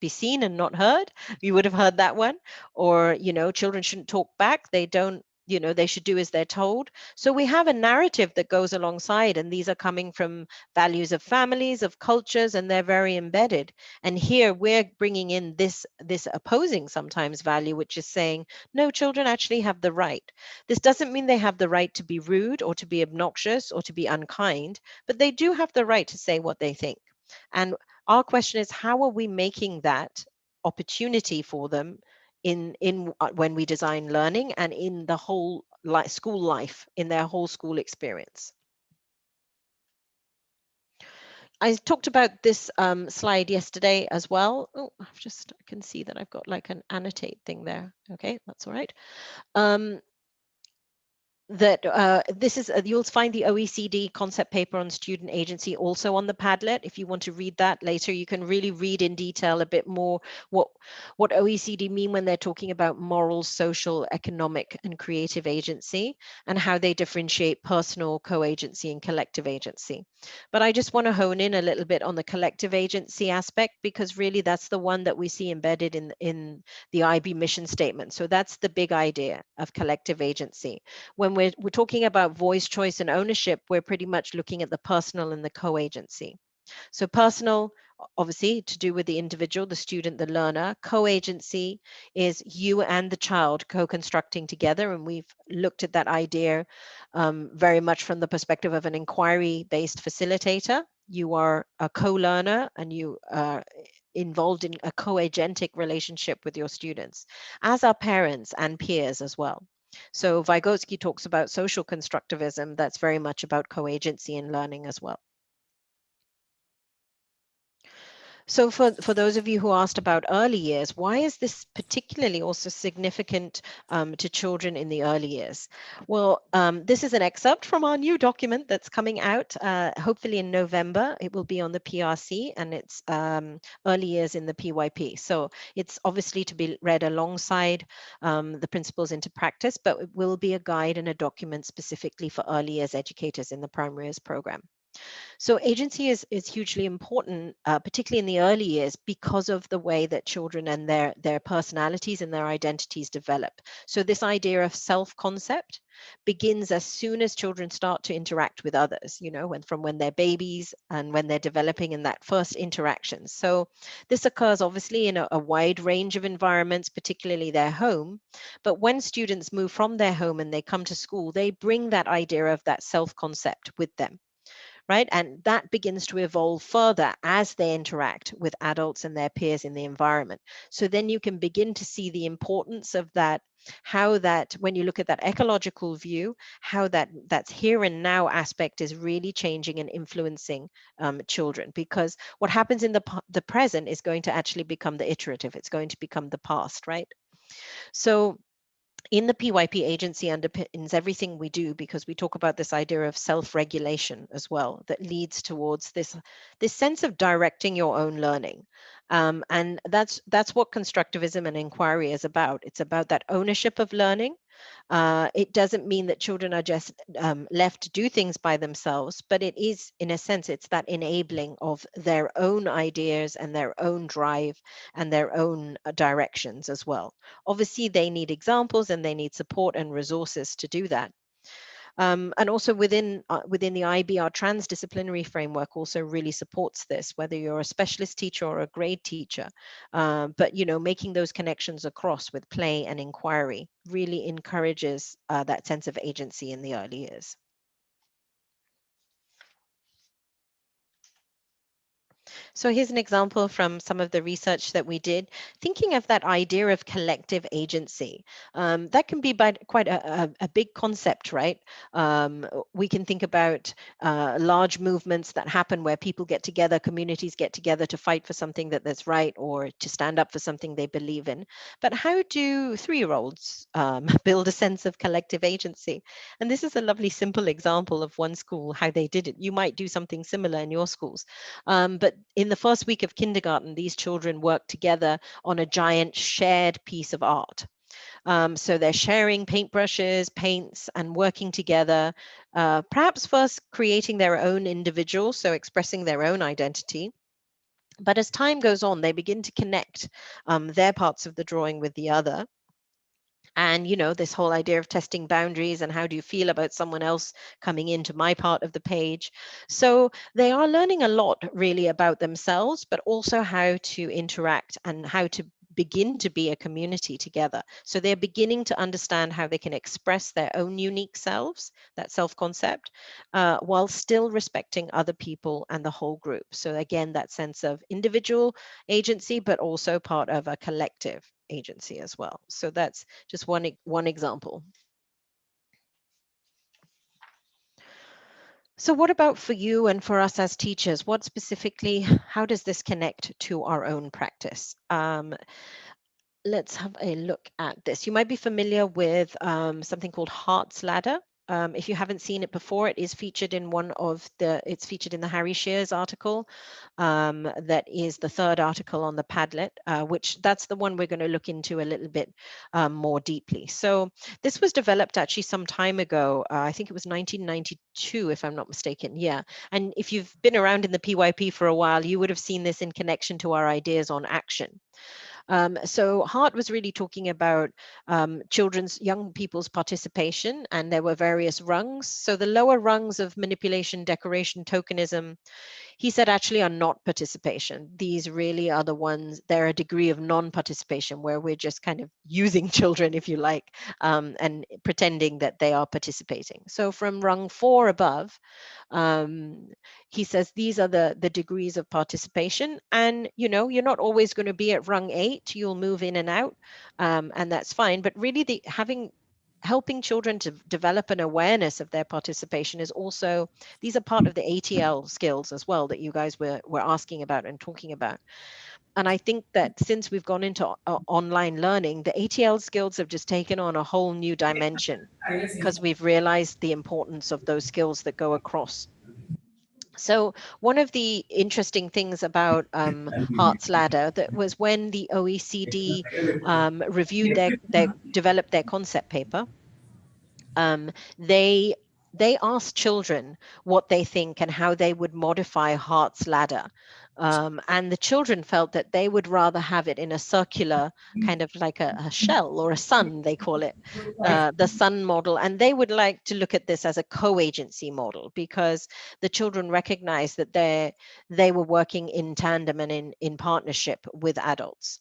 seen and not heard. You would have heard that one. Or, children shouldn't talk back. They don't, they should do as they're told. So we have a narrative that goes alongside, and these are coming from values of families, of cultures, and they're very embedded. And here we're bringing in this opposing sometimes value, which is saying, no, children actually have the right. This doesn't mean they have the right to be rude or to be obnoxious or to be unkind, but they do have the right to say what they think. And our question is, how are we making that opportunity for them in when we design learning and in the whole school life, in their whole school experience? I talked about this slide yesterday as well. Oh, I can see that I've got like an annotate thing there. Okay, that's all right. That this is, you'll find the OECD concept paper on student agency also on the Padlet. If you want to read that later, you can really read in detail a bit more what OECD mean when they're talking about moral, social, economic, and creative agency, and how they differentiate personal, co-agency, and collective agency. But I just want to hone in a little bit on the collective agency aspect, because really that's the one that we see embedded in the IB mission statement. So that's the big idea of collective agency. When we're talking about voice, choice, and ownership, we're pretty much looking at the personal and the co-agency. So personal, obviously, to do with the individual, the student, the learner. Co-agency is you and the child co-constructing together. And we've looked at that idea very much from the perspective of an inquiry-based facilitator. You are a co-learner and you are involved in a co-agentic relationship with your students, as are parents and peers as well. So Vygotsky talks about social constructivism. That's very much about co-agency in learning as well. So for those of you who asked about early years, why is this particularly also significant to children in the early years? Well, this is an excerpt from our new document that's coming out, hopefully in November. It will be on the PRC, and it's early years in the PYP. So it's obviously to be read alongside the principles into practice, but it will be a guide and a document specifically for early years educators in the primary years program. So agency is hugely important, particularly in the early years, because of the way that children and their personalities and their identities develop. So this idea of self-concept begins as soon as children start to interact with others, from when they're babies and when they're developing in that first interaction. So this occurs obviously in a wide range of environments, particularly their home. But when students move from their home and they come to school, they bring that idea of that self-concept with them. Right? And that begins to evolve further as they interact with adults and their peers in the environment. So then you can begin to see the importance of that, how that, when you look at that ecological view, how that's here and now aspect is really changing and influencing children. Because what happens in the present is going to actually become the iterative. It's going to become the past, right? So in the PYP, agency underpins everything we do, because we talk about this idea of self-regulation as well, that leads towards this sense of directing your own learning. And that's what constructivism and inquiry is about. It's about that ownership of learning. It doesn't mean that children are just left to do things by themselves, but it is, in a sense, it's that enabling of their own ideas and their own drive and their own directions as well. Obviously, they need examples and they need support and resources to do that. And also within the IB, our transdisciplinary framework also really supports this, whether you're a specialist teacher or a grade teacher. But making those connections across with play and inquiry really encourages that sense of agency in the early years. So here's an example from some of the research that we did, thinking of that idea of collective agency. That can be quite a big concept, right? We can think about large movements that happen where people get together, communities get together to fight for something that's right, or to stand up for something they believe in. But how do 3-year-olds build a sense of collective agency? And this is a lovely, simple example of one school, how they did it. You might do something similar in your schools. But in the first week of kindergarten, these children work together on a giant shared piece of art. So they're sharing paintbrushes, paints, and working together, perhaps first creating their own individual, so expressing their own identity. But as time goes on, they begin to connect their parts of the drawing with the other. And, this whole idea of testing boundaries and how do you feel about someone else coming into my part of the page. So they are learning a lot really about themselves, but also how to interact and how to begin to be a community together. So they're beginning to understand how they can express their own unique selves, that self-concept, while still respecting other people and the whole group. So again, that sense of individual agency, but also part of a collective agency as well. So that's just one example. So what about for you and for us as teachers? What specifically, how does this connect to our own practice? Let's have a look at this. You might be familiar with something called Hart's Ladder. If you haven't seen it before, it is featured in it's featured in the Harry Shearer's article. That is the third article on the Padlet, which that's the one we're going to look into a little bit more deeply. So this was developed actually some time ago. I think it was 1992, if I'm not mistaken. Yeah. And if you've been around in the PYP for a while, you would have seen this in connection to our ideas on action. So Hart was really talking about young people's participation, and there were various rungs. So the lower rungs of manipulation, decoration, tokenism, he said actually are not participation. These really are the ones, they're a degree of non-participation where we're just kind of using children, if you like, and pretending that they are participating. So from rung 4 above, he says these are the degrees of participation, and you're not always going to be at rung 8. You'll move in and out, and that's fine. But really, helping children to develop an awareness of their participation is also, these are part of the ATL skills as well that you guys were asking about and talking about. And I think that since we've gone into online learning, the ATL skills have just taken on a whole new dimension because we've realized the importance of those skills that go across. So one of the interesting things about Hart's Ladder that was when the OECD reviewed developed their concept paper, um, they they asked children what they think and how they would modify Hart's Ladder. And the children felt that they would rather have it in a circular kind of like a shell or a sun, they call it, the sun model. And they would like to look at this as a co-agency model because the children recognized that they were working in tandem and in partnership with adults.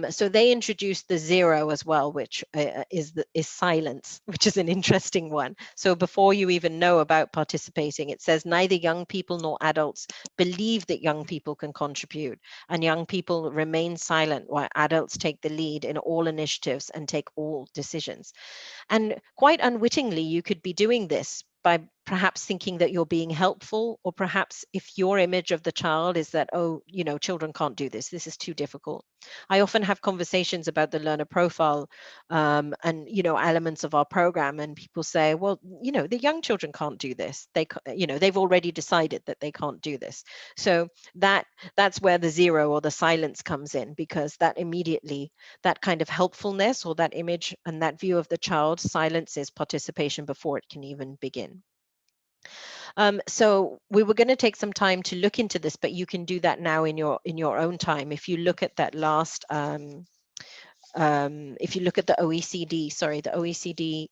So they introduced the 0 as well, which is silence, which is an interesting one. So before you even know about participating, it says neither young people nor adults believe that young people can contribute, and young people remain silent while adults take the lead in all initiatives and take all decisions. And quite unwittingly, you could be doing this by perhaps thinking that you're being helpful, or perhaps if your image of the child is that, oh, children can't do this, this is too difficult. I often have conversations about the learner profile and, elements of our program, and people say, well, the young children can't do this. They've already decided that they can't do this. So that's where the 0 or the silence comes in, because that immediately, that kind of helpfulness or that image and that view of the child silences participation before it can even begin. So we were going to take some time to look into this, but you can do that now in your own time. If you look at that last, if you look at the OECD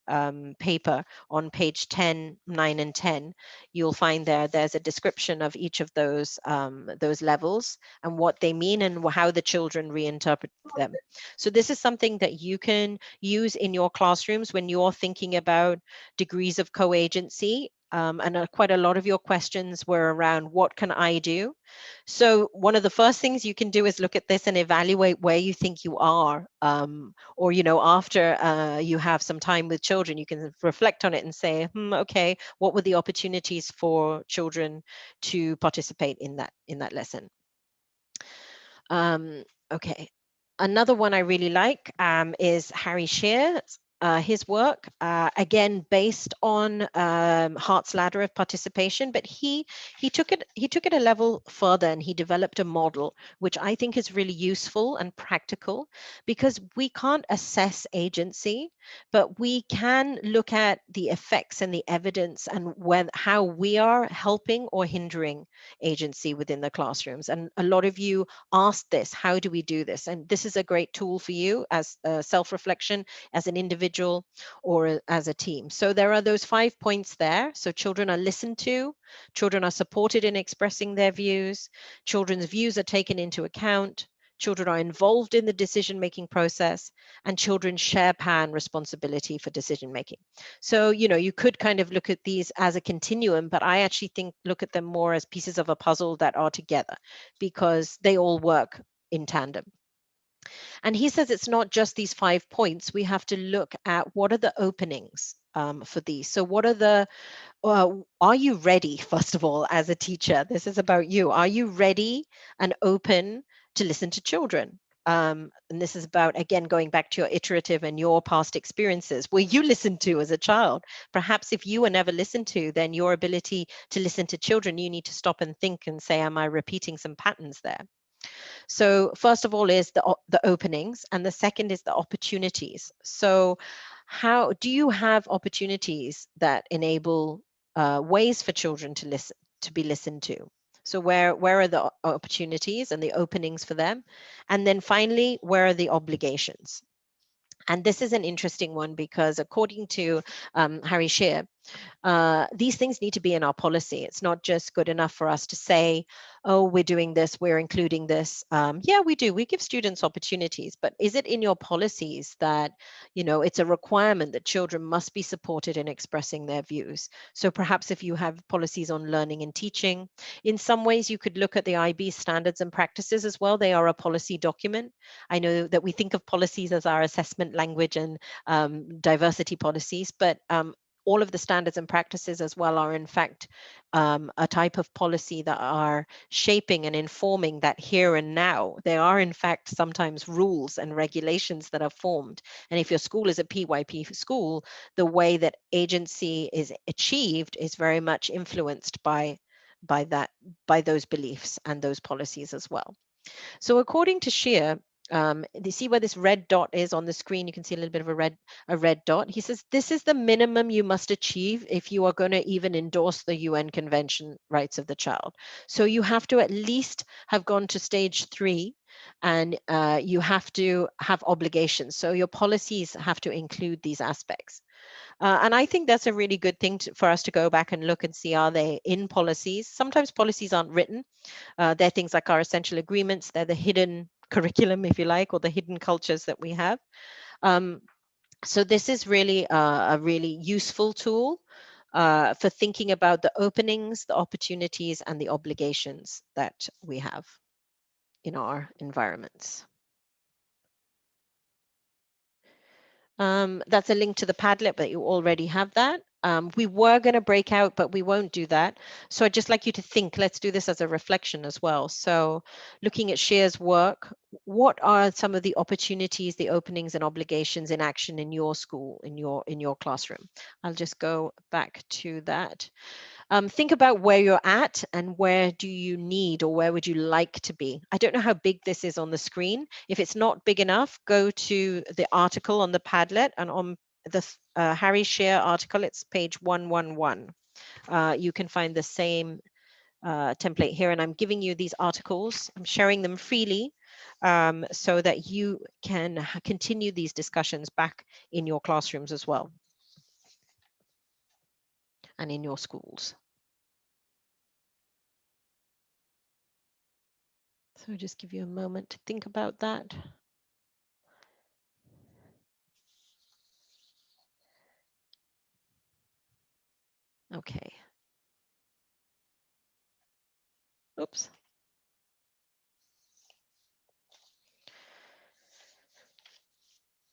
paper on page 10, 9, and 10, you'll find there's a description of each of those levels and what they mean and how the children reinterpret them. So this is something that you can use in your classrooms when you're thinking about degrees of co-agency. And quite a lot of your questions were around what can I do? So one of the first things you can do is look at this and evaluate where you think you are. Or, after you have some time with children, you can reflect on it and say, okay, what were the opportunities for children to participate in that lesson? Okay. Another one I really like is Harry Shearer. his work, again based on Hart's ladder of participation, but he took it a level further, and he developed a model which I think is really useful and practical, because we can't assess agency, but we can look at the effects and the evidence and how we are helping or hindering agency within the classrooms. And a lot of you asked this: how do we do this? And this is a great tool for you as self-reflection, as an individual, or as a team. So there are those 5 points there. So children are listened to, children are supported in expressing their views, children's views are taken into account, children are involved in the decision-making process, and children share power and responsibility for decision-making. So, you could kind of look at these as a continuum, but I actually look at them more as pieces of a puzzle that are together, because they all work in tandem. And he says it's not just these 5 points. We have to look at what are the openings for these. So what are are you ready, first of all, as a teacher? This is about you. Are you ready and open to listen to children? And this is about, again, going back to your iterative and your past experiences. Were you listened to as a child? Perhaps if you were never listened to, then your ability to listen to children, you need to stop and think and say, am I repeating some patterns there? So first of all is the openings, and the second is the opportunities. So how do you have opportunities that enable ways for children to be listened to? So where are the opportunities and the openings for them? And then finally, where are the obligations? And this is an interesting one, because according to Harry Shear, these things need to be in our policy. It's not just good enough for us to say, oh, we're doing this, we're including this. Yeah, we do. We give students opportunities, but is it in your policies that, it's a requirement that children must be supported in expressing their views? So perhaps if you have policies on learning and teaching, in some ways you could look at the IB standards and practices as well. They are a policy document. I know that we think of policies as our assessment language and diversity policies, but all of the standards and practices as well are in fact a type of policy that are shaping and informing that here and now. There are in fact sometimes rules and regulations that are formed. And if your school is a PYP school, the way that agency is achieved is very much influenced by those beliefs and those policies as well. So according to Shear, you see where this red dot is on the screen? You can see a little bit of a red dot. He says this is the minimum you must achieve if you are going to even endorse the UN Convention Rights of the Child. So you have to at least have gone to stage 3, and you have to have obligations. So your policies have to include these aspects. And I think that's a really good thing for us to go back and look and see, are they in policies? Sometimes policies aren't written. They're things like our essential agreements. They're the hidden curriculum, if you like, or the hidden cultures that we have. So this is really a really useful tool for thinking about the openings, the opportunities, and the obligations that we have in our environments. That's a link to the Padlet, but you already have that. We were going to break out, but we won't do that. So I'd just like you to think, let's do this as a reflection as well. So looking at Shear's work, what are some of the opportunities, the openings and obligations in action in your school, in your classroom? I'll just go back to that. Think about where you're at and where do you need, or where would you like to be? I don't know how big this is on the screen. If it's not big enough, go to the article on the Padlet, and on the Harry Shear article, it's page 111. You can find the same template here, and I'm giving you these articles. I'm sharing them freely so that you can continue these discussions back in your classrooms as well, and in your schools. So just give you a moment to think about that. Okay. Oops.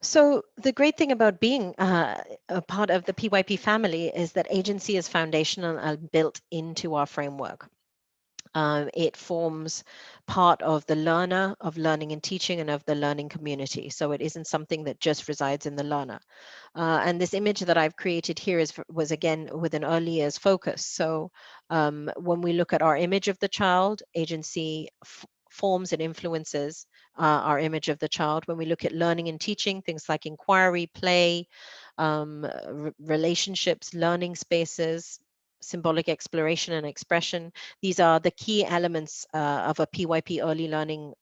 So the great thing about being a part of the PYP family is that agency is foundational and built into our framework. It forms part of the learner, of learning and teaching, and of the learning community. So it isn't something that just resides in the learner. And this image that I've created here was again with an early years focus. So when we look at our image of the child, agency forms and influences our image of the child. When we look at learning and teaching, things like inquiry, play, relationships, learning spaces, symbolic exploration and expression. These are the key elements of a PYP early learning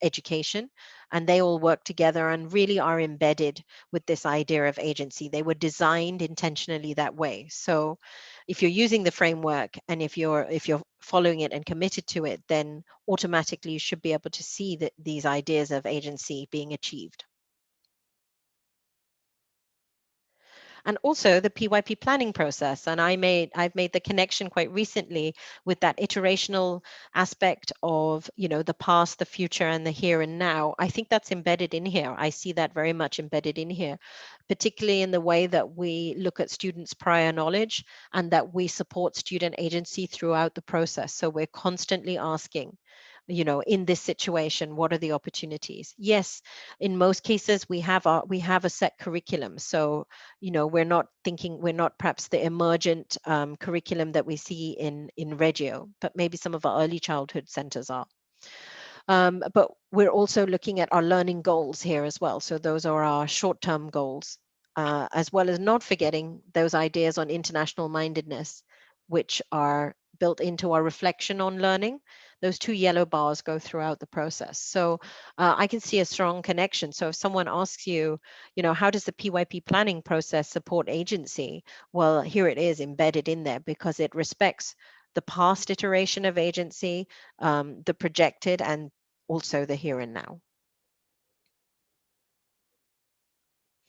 education, and they all work together and really are embedded with this idea of agency. They were designed intentionally that way. So if you're using the framework and if you're following it and committed to it, then automatically you should be able to see that these ideas of agency being achieved. And also the PYP planning process. And I've made the connection quite recently with that iterational aspect of, the past, the future, and the here and now. I think that's embedded in here. I see that very much embedded in here, particularly in the way that we look at students' prior knowledge and that we support student agency throughout the process. So we're constantly asking, in this situation, what are the opportunities? Yes, in most cases we have a set curriculum. So, we're not perhaps the emergent curriculum that we see in Reggio, but maybe some of our early childhood centers are. But we're also looking at our learning goals here as well. So those are our short-term goals, as well as not forgetting those ideas on international mindedness, which are built into our reflection on learning. Those two yellow bars go throughout the process. So I can see a strong connection. So if someone asks you, how does the PYP planning process support agency? Well, here it is embedded in there because it respects the past iteration of agency, the projected, and also the here and now.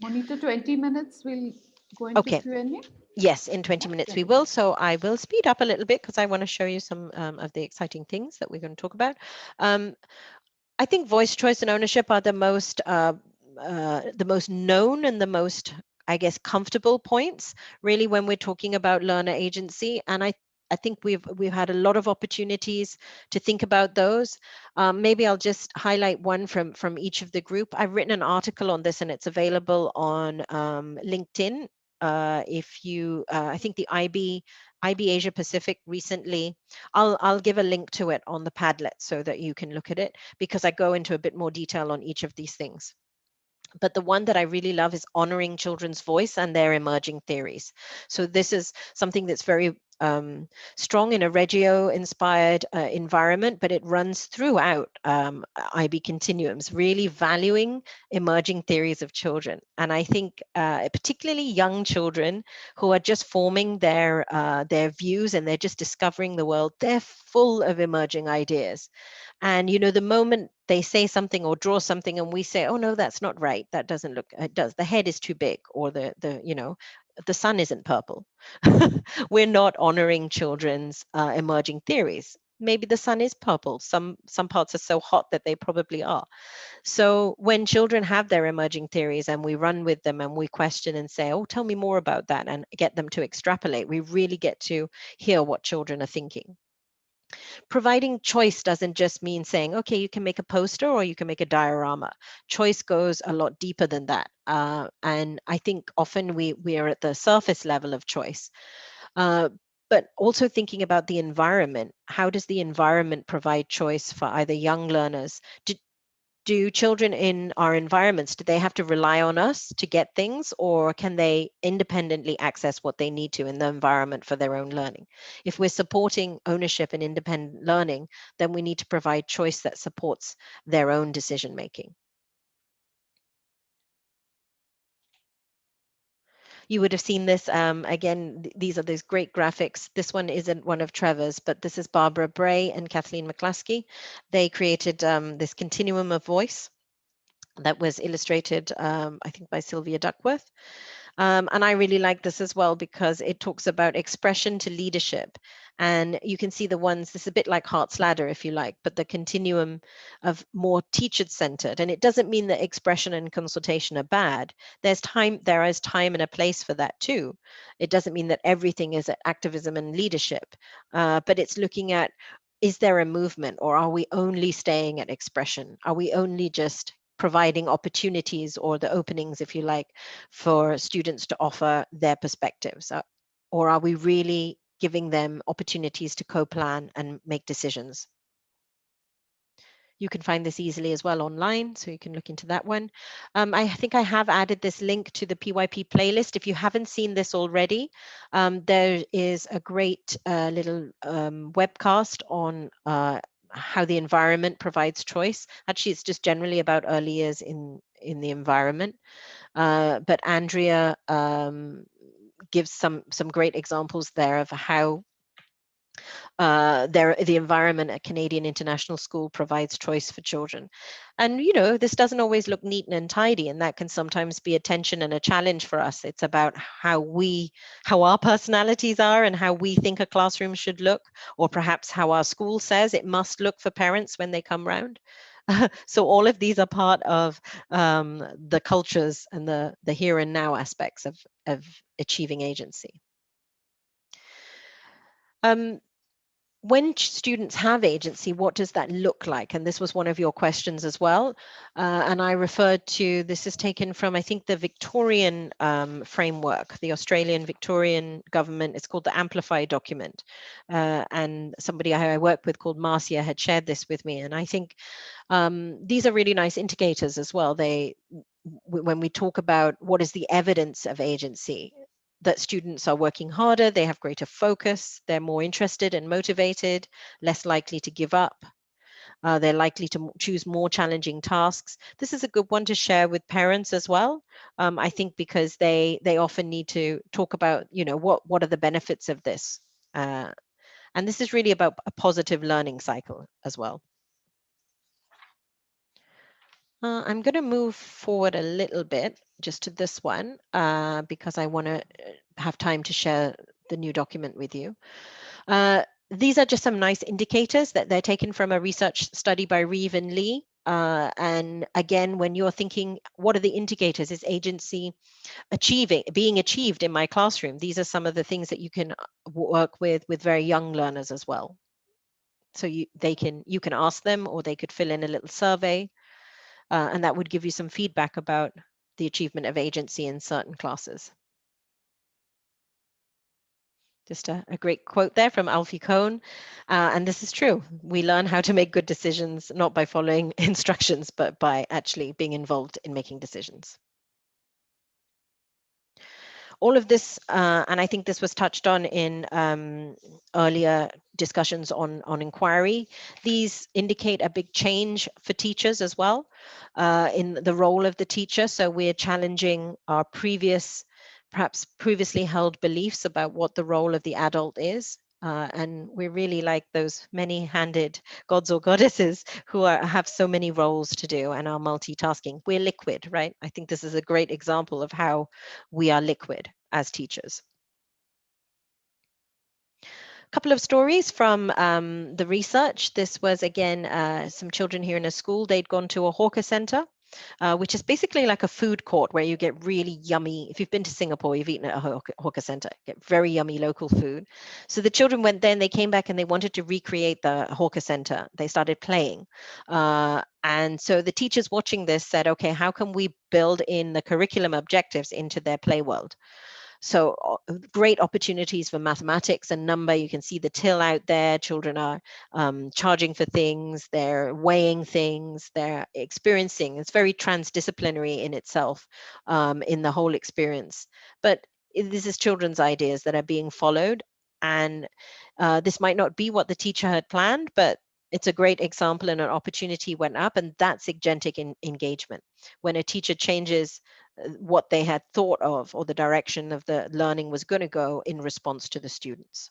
Monita, 20 minutes, we'll go into Okay. Q&A. Yes, in 20 Yeah, minutes we 20 will. minutes. So I will speed up a little bit because I want to show you some of the exciting things that we're going to talk about. I think voice, choice, and ownership are the most known and the most, I guess, comfortable points, really, when we're talking about learner agency. And I think we've had a lot of opportunities to think about those. Maybe I'll just highlight one from each of the group. I've written an article on this, and it's available on LinkedIn. If you, I think the IB Asia Pacific recently, I'll give a link to it on the Padlet so that you can look at it, because I go into a bit more detail on each of these things. But the one that I really love is honoring children's voice and their emerging theories. So this is something that's very strong in a Reggio-inspired environment, but it runs throughout IB continuums, really valuing emerging theories of children. And I think particularly young children who are just forming their views and they're just discovering the world, they're full of emerging ideas. And the moment they say something or draw something and we say, oh no, that's not right, that doesn't look, it does, the head is too big, or the sun isn't purple. We're not honoring children's emerging theories. Maybe the sun is purple. Some parts are so hot that they probably are. So when children have their emerging theories and we run with them and we question and say, oh, tell me more about that, and get them to extrapolate, we really get to hear what children are thinking. Providing choice doesn't just mean saying, okay, you can make a poster or you can make a diorama. Choice goes a lot deeper than that. And I think often we are at the surface level of choice. But also thinking about the environment. How does the environment provide choice for either young learners? Do children in our environments, do they have to rely on us to get things, or can they independently access what they need to in the environment for their own learning? If we're supporting ownership and independent learning, then we need to provide choice that supports their own decision making. You would have seen this again. These are those great graphics. This one isn't one of Trevor's, but this is Barbara Bray and Kathleen McClaskey. They created this continuum of voice that was illustrated, I think, by Sylvia Duckworth. And I really like this as well because it talks about expression to leadership. And you can see the ones, this is a bit like Hart's Ladder, if you like, but the continuum of more teacher-centered. And it doesn't mean that expression and consultation are bad. There is time and a place for that too. It doesn't mean that everything is activism and leadership, but it's looking at, is there a movement, or are we only staying at expression? Are we only just providing opportunities or the openings, if you like, for students to offer their perspectives? Or are we really giving them opportunities to co-plan and make decisions? You can find this easily as well online, so you can look into that one. I think I have added this link to the PYP playlist. If you haven't seen this already, there is a great little webcast on how the environment provides choice. Actually, it's just generally about early years in the environment. But Andrea gives some great examples there of how the environment at Canadian International School provides choice for children. And, this doesn't always look neat and tidy, and that can sometimes be a tension and a challenge for us. It's about how our personalities are and how we think a classroom should look, or perhaps how our school says it must look for parents when they come round. So all of these are part of the cultures and the here and now aspects of achieving agency. When students have agency, what does that look like? And this was one of your questions as well. And I referred to, this is taken from, I think, the Victorian framework, the Australian Victorian government. It's called the Amplify document. And somebody I work with called Marcia had shared this with me. And I think these are really nice indicators as well. When we talk about what is the evidence of agency, that students are working harder, they have greater focus, they're more interested and motivated, less likely to give up. They're likely to choose more challenging tasks. This is a good one to share with parents as well. I think because they often need to talk about, what are the benefits of this? And this is really about a positive learning cycle as well. I'm going to move forward a little bit just to this one because I want to have time to share the new document with you. These are just some nice indicators that they're taken from a research study by Reeve and Lee. And again, when you're thinking, what are the indicators? Is agency being achieved in my classroom? These are some of the things that you can work with very young learners as well. So you can ask them, or they could fill in a little survey. And that would give you some feedback about the achievement of agency in certain classes. Just a great quote there from Alfie Kohn. And this is true. We learn how to make good decisions, not by following instructions, but by actually being involved in making decisions. All of this, and I think this was touched on in earlier discussions on inquiry, these indicate a big change for teachers as well in the role of the teacher. So we're challenging our perhaps previously held beliefs about what the role of the adult is. And we're really like those many-handed gods or goddesses who have so many roles to do and are multitasking. We're liquid, right? I think this is a great example of how we are liquid as teachers. A couple of stories from the research. This was, again, some children here in a school. They'd gone to a hawker center, which is basically like a food court where you get really yummy. If you've been to Singapore, you've eaten at a hawker center, get very yummy local food. So the children went there and they came back and they wanted to recreate the hawker center. They started playing. And so the teachers watching this said, okay, how can we build in the curriculum objectives into their play world? So great opportunities for mathematics and number. You can see the till out there. Children are charging for things, they're weighing things, they're experiencing. It's very transdisciplinary in itself, in the whole experience. But this is children's ideas that are being followed. And this might not be what the teacher had planned, but it's a great example, and an opportunity went up, and that's agentic engagement. When a teacher changes what they had thought of, or the direction of the learning was going to go in response to the students.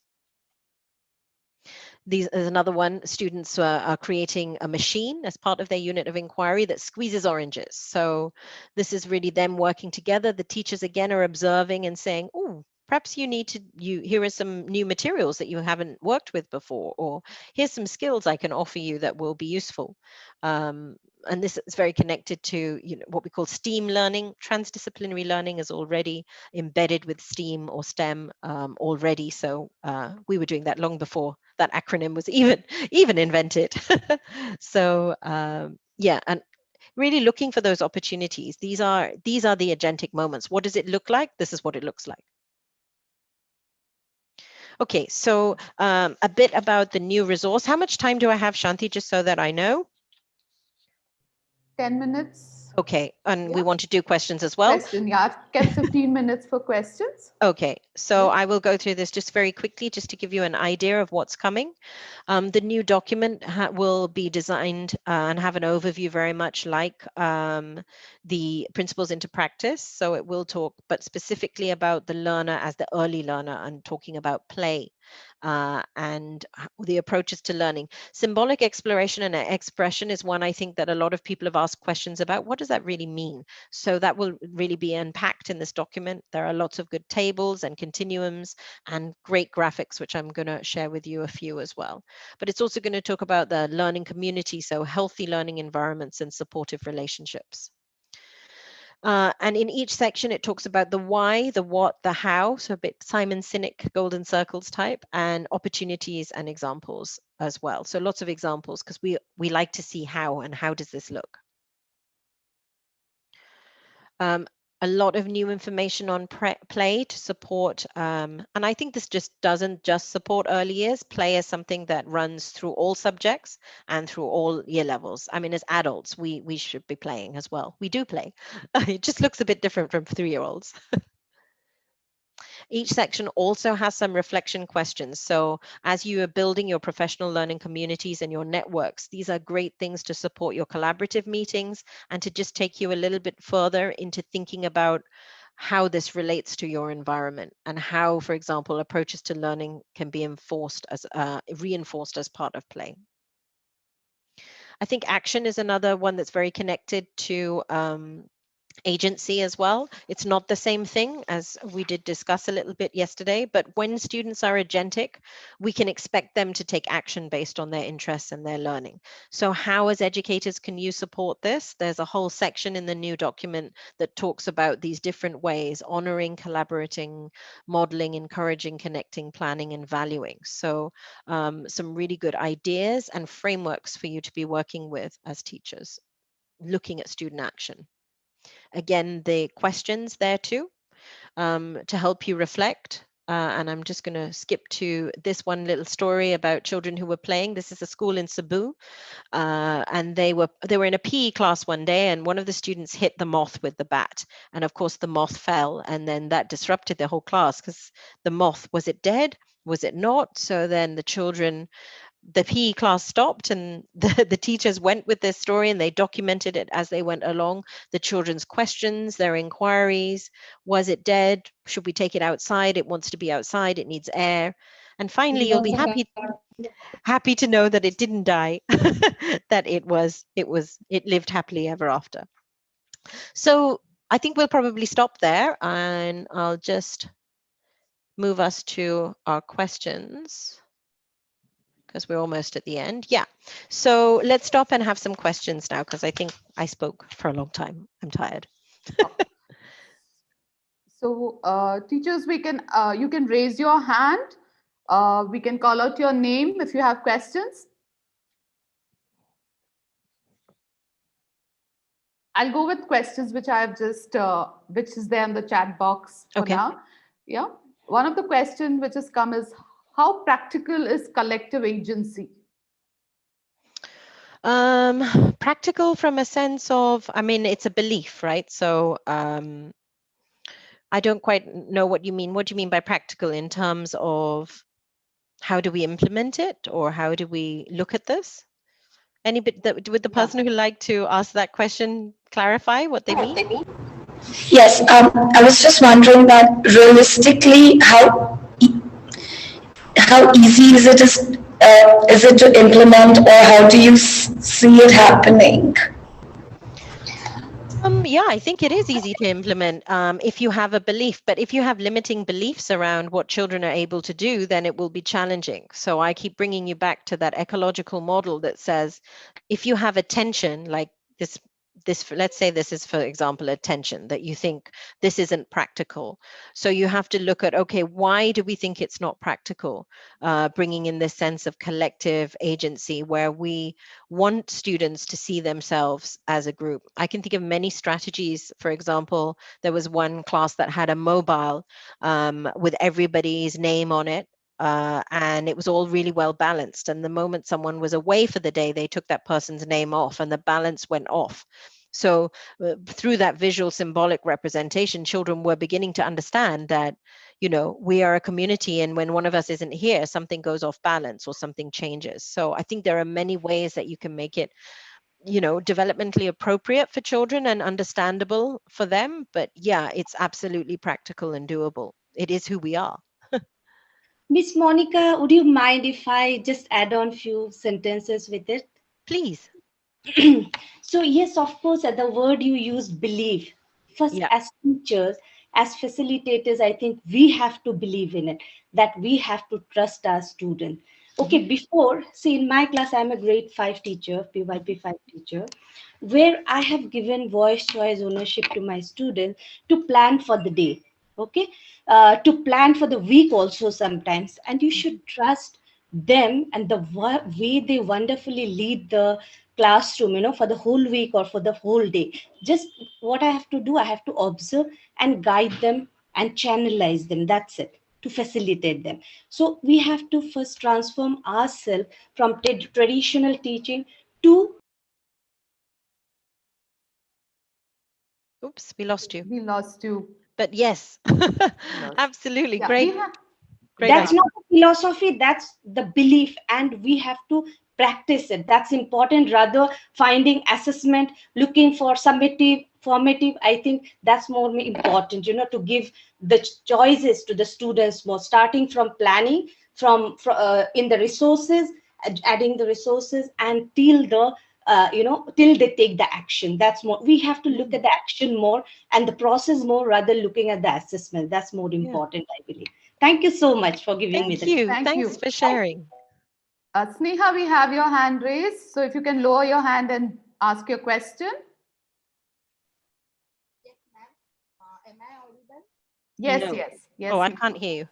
These is another one. Students are creating a machine as part of their unit of inquiry that squeezes oranges. So this is really them working together. The teachers again are observing and saying, oh, perhaps you need to, here are some new materials that you haven't worked with before, or here's some skills I can offer you that will be useful. And this is very connected to what we call STEAM learning. Transdisciplinary learning is already embedded with STEAM or STEM already. So we were doing that long before that acronym was even invented. So yeah, and really looking for those opportunities. These are the agentic moments. What does it look like? This is what it looks like. Okay, so a bit about the new resource. How much time do I have, Shanti, just so that I know? 10 minutes. Okay, and Yeah. we want to do questions as well? Question, yeah, I've kept 15 minutes for questions. Okay, so I will go through this just very quickly, just to give you an idea of what's coming. The new document will be designed and have an overview very much like the principles into practice. So it will talk, but specifically about the learner as the early learner, and talking about play and the approaches to learning. Symbolic exploration and expression is one I think that a lot of people have asked questions about. What does that really mean? So that will really be unpacked in this document. There are lots of good tables and continuums and great graphics, which I'm going to share with you a few as well. But it's also going to talk about the learning community, so healthy learning environments and supportive relationships. And in each section, it talks about the why, the what, the how, so a bit Simon Sinek golden circles type, and opportunities and examples as well. So lots of examples, because we like to see how and how does this look. A lot of new information on play to support, and I think this just doesn't just support early years. Play is something that runs through all subjects and through all year levels. I mean, as adults, we should be playing as well. We do play. It just looks a bit different from 3-year-olds. Each section also has some reflection questions. So as you are building your professional learning communities and your networks, these are great things to support your collaborative meetings and to just take you a little bit further into thinking about how this relates to your environment and how, for example, approaches to learning can be reinforced as part of play. I think action is another one that's very connected to agency as well. It's not the same thing, as we did discuss a little bit yesterday, but when students are agentic, we can expect them to take action based on their interests and their learning. So how, as educators, can you support this? There's a whole section in the new document that talks about these different ways: honoring, collaborating, modeling, encouraging, connecting, planning, and valuing. So some really good ideas and frameworks for you to be working with as teachers, looking at student action. Again, the questions there too, to help you reflect. And I'm just going to skip to this one little story about children who were playing. This is a school in Cebu, and they were in a PE class one day, and one of the students hit the moth with the bat, and of course the moth fell, and then that disrupted the whole class, because the moth, was it dead? Was it not? So then the PE class stopped, and the teachers went with this story and they documented it as they went along. The children's questions, their inquiries: was it dead? Should we take it outside? It wants to be outside. It needs air. And finally, you'll be happy to know that it didn't die, that it lived happily ever after. So I think we'll probably stop there, and I'll just move us to our questions, because we're almost at the end. Yeah. So let's stop and have some questions now, because I think I spoke for a long time. I'm tired. So teachers, you can raise your hand. We can call out your name if you have questions. I'll go with questions which I have just, which is there in the chat box for now. Yeah. One of the questions which has come is, how practical is collective agency? Practical from a sense of, I mean, it's a belief, right? So I don't quite know what you mean. What do you mean by practical in terms of how do we implement it, or how do we look at this? Any bit that would the person who would like to ask that question clarify what they mean? Yes, I was just wondering that realistically, how easy is it Is it to implement, or how do you see it happening? Yeah, I think it is easy to implement if you have a belief, but if you have limiting beliefs around what children are able to do, then it will be challenging. So I keep bringing you back to that ecological model that says if you have attention, like this, let's say this is, for example, attention, that you think this isn't practical. So you have to look at, okay, why do we think it's not practical? Bringing in this sense of collective agency where we want students to see themselves as a group. I can think of many strategies. For example, there was one class that had a mobile with everybody's name on it. And it was all really well balanced. And the moment someone was away for the day, they took that person's name off and the balance went off. So through that visual symbolic representation, children were beginning to understand that, we are a community, and when one of us isn't here, something goes off balance or something changes. So I think there are many ways that you can make it, developmentally appropriate for children and understandable for them. But yeah, it's absolutely practical and doable. It is who we are. Miss Monica, would you mind if I just add on few sentences with it? Please. So yes, of course, at the word you used, believe. First, Yeah. as teachers, as facilitators, I think we have to believe in it, that we have to trust our student. Okay, before, see, in my class, I'm a grade 5 teacher, PYP 5 teacher, where I have given voice choice ownership to my students to plan for the day. Okay, to plan for the week also sometimes, and you should trust them and the way they wonderfully lead the classroom, for the whole week or for the whole day. Just what I have to do, I have to observe and guide them and channelize them. That's it, to facilitate them. So we have to first transform ourselves from traditional teaching to. Oops, we lost you. We lost you. But yes, Lost. absolutely. Yeah, we Great, have. great That's idea. not a philosophy, that's the belief, and we have to practice it. That's important, rather finding assessment, looking for summative, formative. I think that's more important, to give the choices to the students more, starting from planning, from in the resources, adding the resources, and till the till they take the action. That's more, we have to look at the action more and the process more, rather looking at the assessment. That's more Yeah. important, I believe. Thank you so much for giving me Thank the. you. Thank Thanks you. for sharing. Sneha, we have your hand raised. So if you can lower your hand and ask your question. Yes, ma'am. Am I audible? Yes, No. yes, yes. Oh, I Sneha. can't hear you.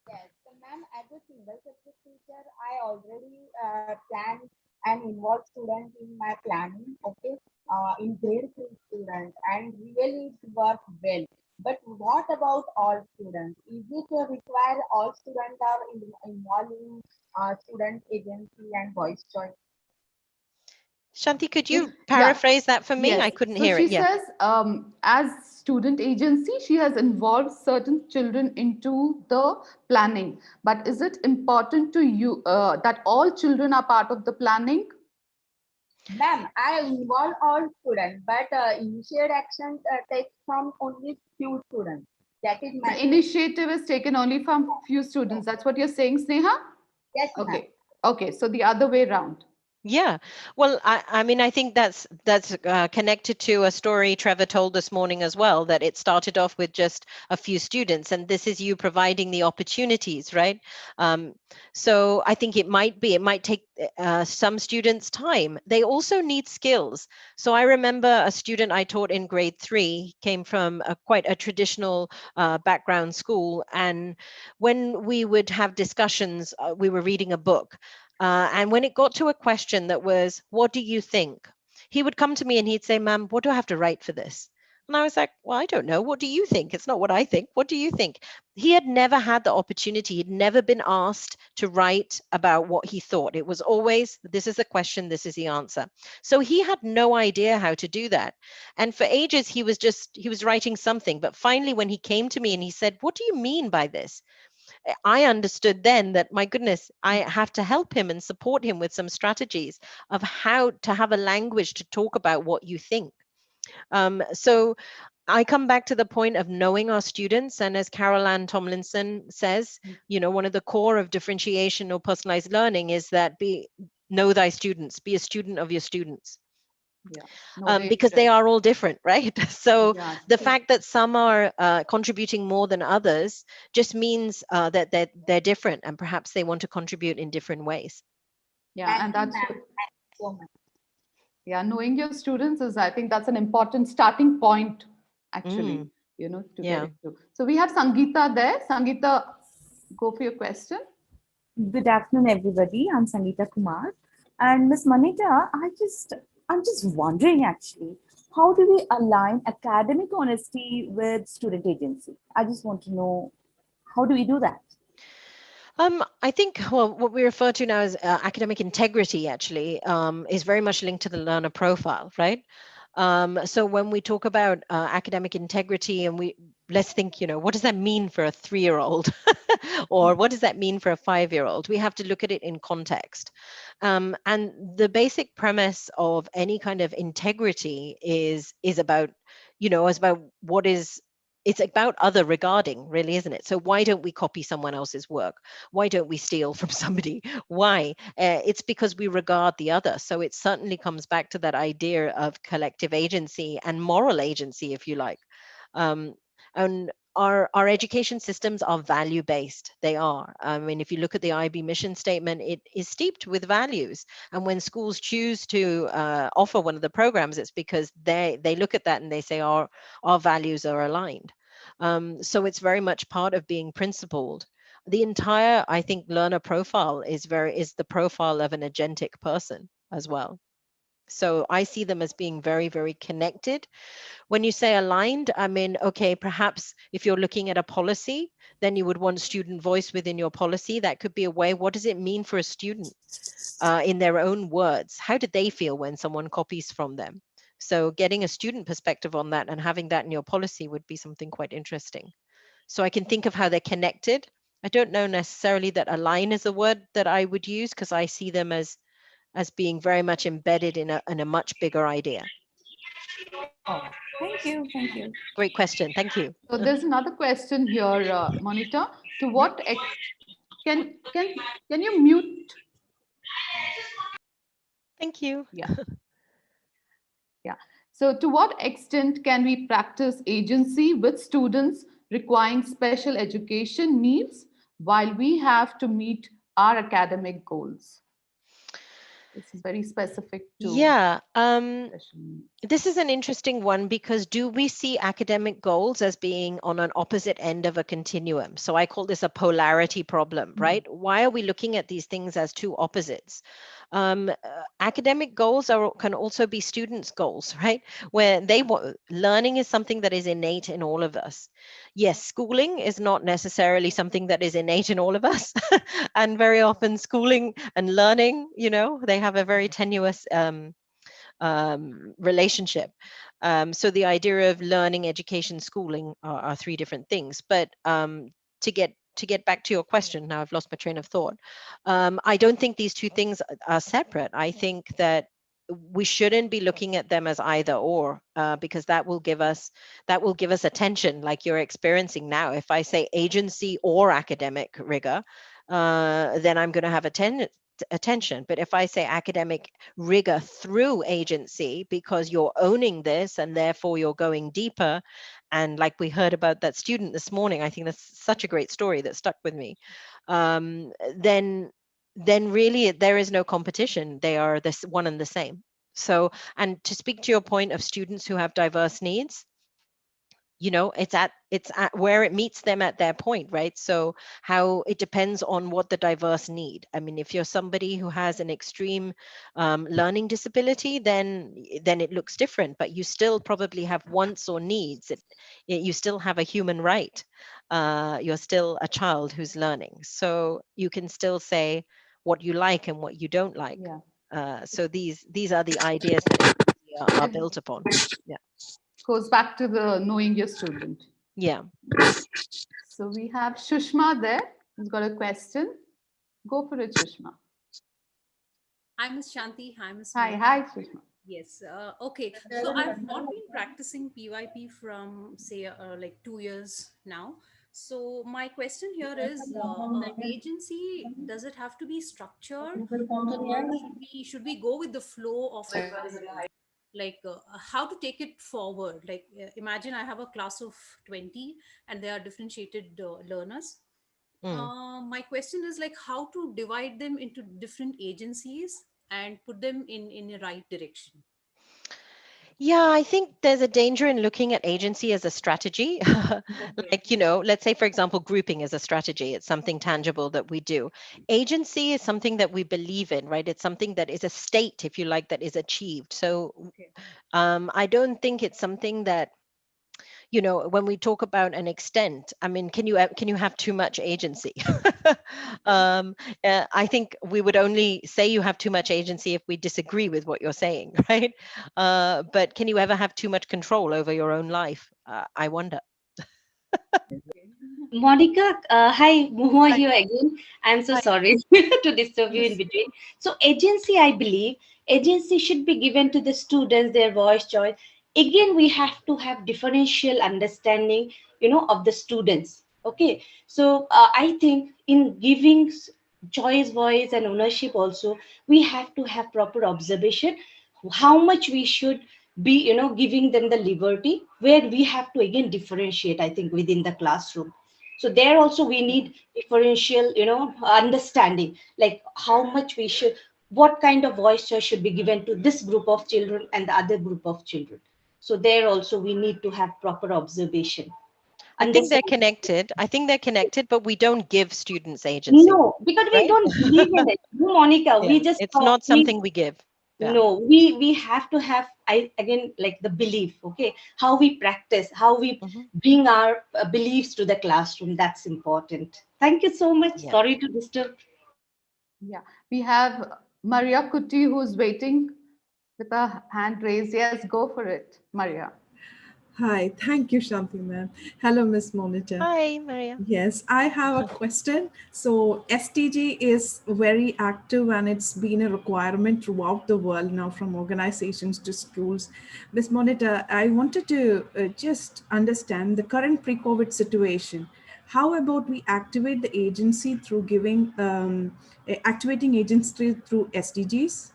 Yes. So, ma'am, as a single subject teacher, I already plan and involve students in my planning, okay, in grade 3 students, and really it worked well. But what about all students? Is it require all students are involving student agency and voice choice? Shanti, could Yes, you yeah, paraphrase that for me? yes. I couldn't So hear she it. Yeah. says, as student agency, she has involved certain children into the planning. But is it important to you that all children are part of the planning? Ma'am, I involve all students, but initiate action takes from only few students. That is my The point. initiative is taken only from few students. That's what you're saying, Sneha? Yes, ma'am. Okay. Okay. So the other way around. Yeah. Well, I mean, I think that's connected to a story Trevor told this morning as well, that it started off with just a few students, and this is you providing the opportunities, right? Um, so I think it might take some students time. They also need skills. So I remember a student I taught in grade 3 came from quite a traditional background school, and when we would have discussions, we were reading a book. And when it got to a question that was, what do you think? He would come to me and he'd say, Ma'am, what do I have to write for this? And I was like, well, I don't know. What do you think? It's not what I think. What do you think? He had never had the opportunity. He'd never been asked to write about what he thought. It was always, this is the question, this is the answer. So he had no idea how to do that. And for ages, he was writing something. But finally, when he came to me and he said, what do you mean by this? I understood then that, my goodness, I have to help him and support him with some strategies of how to have a language to talk about what you think. So I come back to the point of knowing our students. And as Carol Ann Tomlinson says, one of the core of differentiation or personalized learning is that know thy students, be a student of your students. Yeah. Because they are all different, right? So Yeah, the true. fact that some are contributing more than others just means that they're different, and perhaps they want to contribute in different ways. Yeah, and Thank you, that's ma'am. Thank you so much. yeah, knowing your students is, I think that's an important starting point, actually, to get Yeah. it through. So we have Sangeeta there. Sangeeta, go for your question. Good afternoon, everybody. I'm Sangeeta Kumar. And Miss Manita, I'm just wondering actually, how do we align academic honesty with student agency? I just want to know, how do we do that? I think, well, what we refer to now as academic integrity actually is very much linked to the learner profile, right? So when we talk about academic integrity, and let's think, what does that mean for a 3-year-old, or what does that mean for a 5-year-old? We have to look at it in context. And the basic premise of any kind of integrity is about, it's about other regarding, really, isn't it? So why don't we copy someone else's work? Why don't we steal from somebody? Why? It's because we regard the other. So it certainly comes back to that idea of collective agency and moral agency, if you like. And our education systems are value based. They are. I mean, if you look at the IB mission statement, it is steeped with values. And when schools choose to offer one of the programs, it's because they look at that and they say our values are aligned. So it's very much part of being principled. The entire, I think, learner profile is the profile of an agentic person as well. So I see them as being very, very connected. When you say aligned, I mean, okay, perhaps if you're looking at a policy, then you would want student voice within your policy. That could be a way. What does it mean for a student in their own words? How did they feel when someone copies from them? So getting a student perspective on that and having that in your policy would be something quite interesting. So I can think of how they're connected. I don't know necessarily that align is a word that I would use, because I see them as being very much embedded in a much bigger idea. Oh, thank you. Thank you. Great question. Thank you. So there's another question here, Monitor. To what can can you mute? Thank you. Yeah. Yeah. So to what extent can we practice agency with students requiring special education needs while we have to meet our academic goals? This is very specific to Yeah. special needs. This is an interesting one, because do we see academic goals as being on an opposite end of a continuum? So I call this a polarity problem, right? Why are we looking at these things as two opposites? Academic goals can also be students' goals, right? Where learning is something that is innate in all of us. Yes, schooling is not necessarily something that is innate in all of us. And very often schooling and learning, they have a very tenuous relationship. So the idea of learning, education, schooling are three different things. But to get back to your question, now I've lost my train of thought. I don't think these two things are separate. I think that we shouldn't be looking at them as either or, because that will give us attention, like you're experiencing now. If I say agency or academic rigor, then I'm going to have attention. But if I say academic rigor through agency, because you're owning this and therefore you're going deeper, and like we heard about that student this morning, I think that's such a great story that stuck with me, then really there is no competition. They are this one and the same. So, and to speak to your point of students who have diverse needs, it's at where it meets them at their point, right? So how it depends on what the diverse need. I mean, if you're somebody who has an extreme learning disability, then it looks different, but you still probably have wants or needs. You still have a human right. You're still a child who's learning, so you can still say what you like and what you don't like. So these are the ideas that are built upon. Yeah. Goes back to the knowing your student. Yeah. So we have Shushma there, who's got a question. Go for it, Shushma. Hi, Ms. Shanti. Hi, Ms. Hi, Monica. hi, Shushma. Yes. Okay. So I've not been practicing PYP from say like 2 years now. So my question here is, agency, does it have to be structured, or should we go with the flow of the classroom? Like how to take it forward? Like imagine I have a class of 20 and they are differentiated learners. Mm. My question is like how to divide them into different agencies and put them in the right direction. Yeah, I think there's a danger in looking at agency as a strategy. Okay. Like, let's say, for example, grouping is a strategy. It's something tangible that we do. Agency is something that we believe in, right? It's something that is a state, if you like, that is achieved. So Okay. I don't think it's something that, when we talk about an extent, I mean, can you have too much agency? um, I think we would only say you have too much agency if we disagree with what you're saying, right? But can you ever have too much control over your own life? I wonder. Monica, hi, Mohua Hi. here again. I'm so Hi. sorry to disturb you in between. So, agency, I believe, agency should be given to the students, their voice, choice. Again, we have to have differential understanding, of the students. Okay, so I think in giving choice, voice, and ownership, also we have to have proper observation. How much we should be, giving them the liberty, where we have to again differentiate. I think within the classroom, so there also we need differential, understanding, like how much we should, what kind of voice choice should be given to this group of children and the other group of children. So there also we need to have proper observation, I think they're understand. connected. I think they're connected, but we don't give students agency, No, because we right? don't believe in it. No, Monica, Yeah, we just it's talk. not something we give. Yeah. No, we have to have, I again, like the belief. Okay, how we practice, how we Mhm. bring our beliefs to the classroom. That's important. Thank you so much. Yeah. Sorry to disturb. Yeah, we have Maria Kuti who's waiting with a hand raised. Yes, go for it, Maria. Hi, thank you, Shanti ma'am. Hello, Miss Monita. Hi, Maria. Yes, I have a question. So, STG is very active and it's been a requirement throughout the world now, from organizations to schools. Miss Monita, I wanted to just understand the current pre COVID situation. How about we activate the agency through activating agency through SDGs?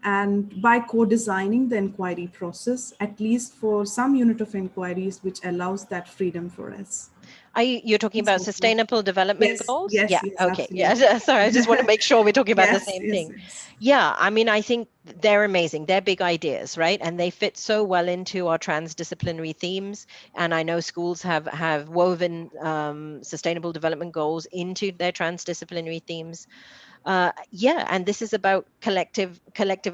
And by co-designing the inquiry process, at least for some unit of inquiries, which allows that freedom for us. You're talking about sustainable development Yes, goals? yes, Yeah. yes, Okay. absolutely. Yeah. Sorry. I just want to make sure we're talking about the Yes, same yes, thing. yes. Yeah. I mean, I think they're amazing. They're big ideas, right? And they fit so well into our transdisciplinary themes. And I know schools have woven sustainable development goals into their transdisciplinary themes. Yeah, and this is about collective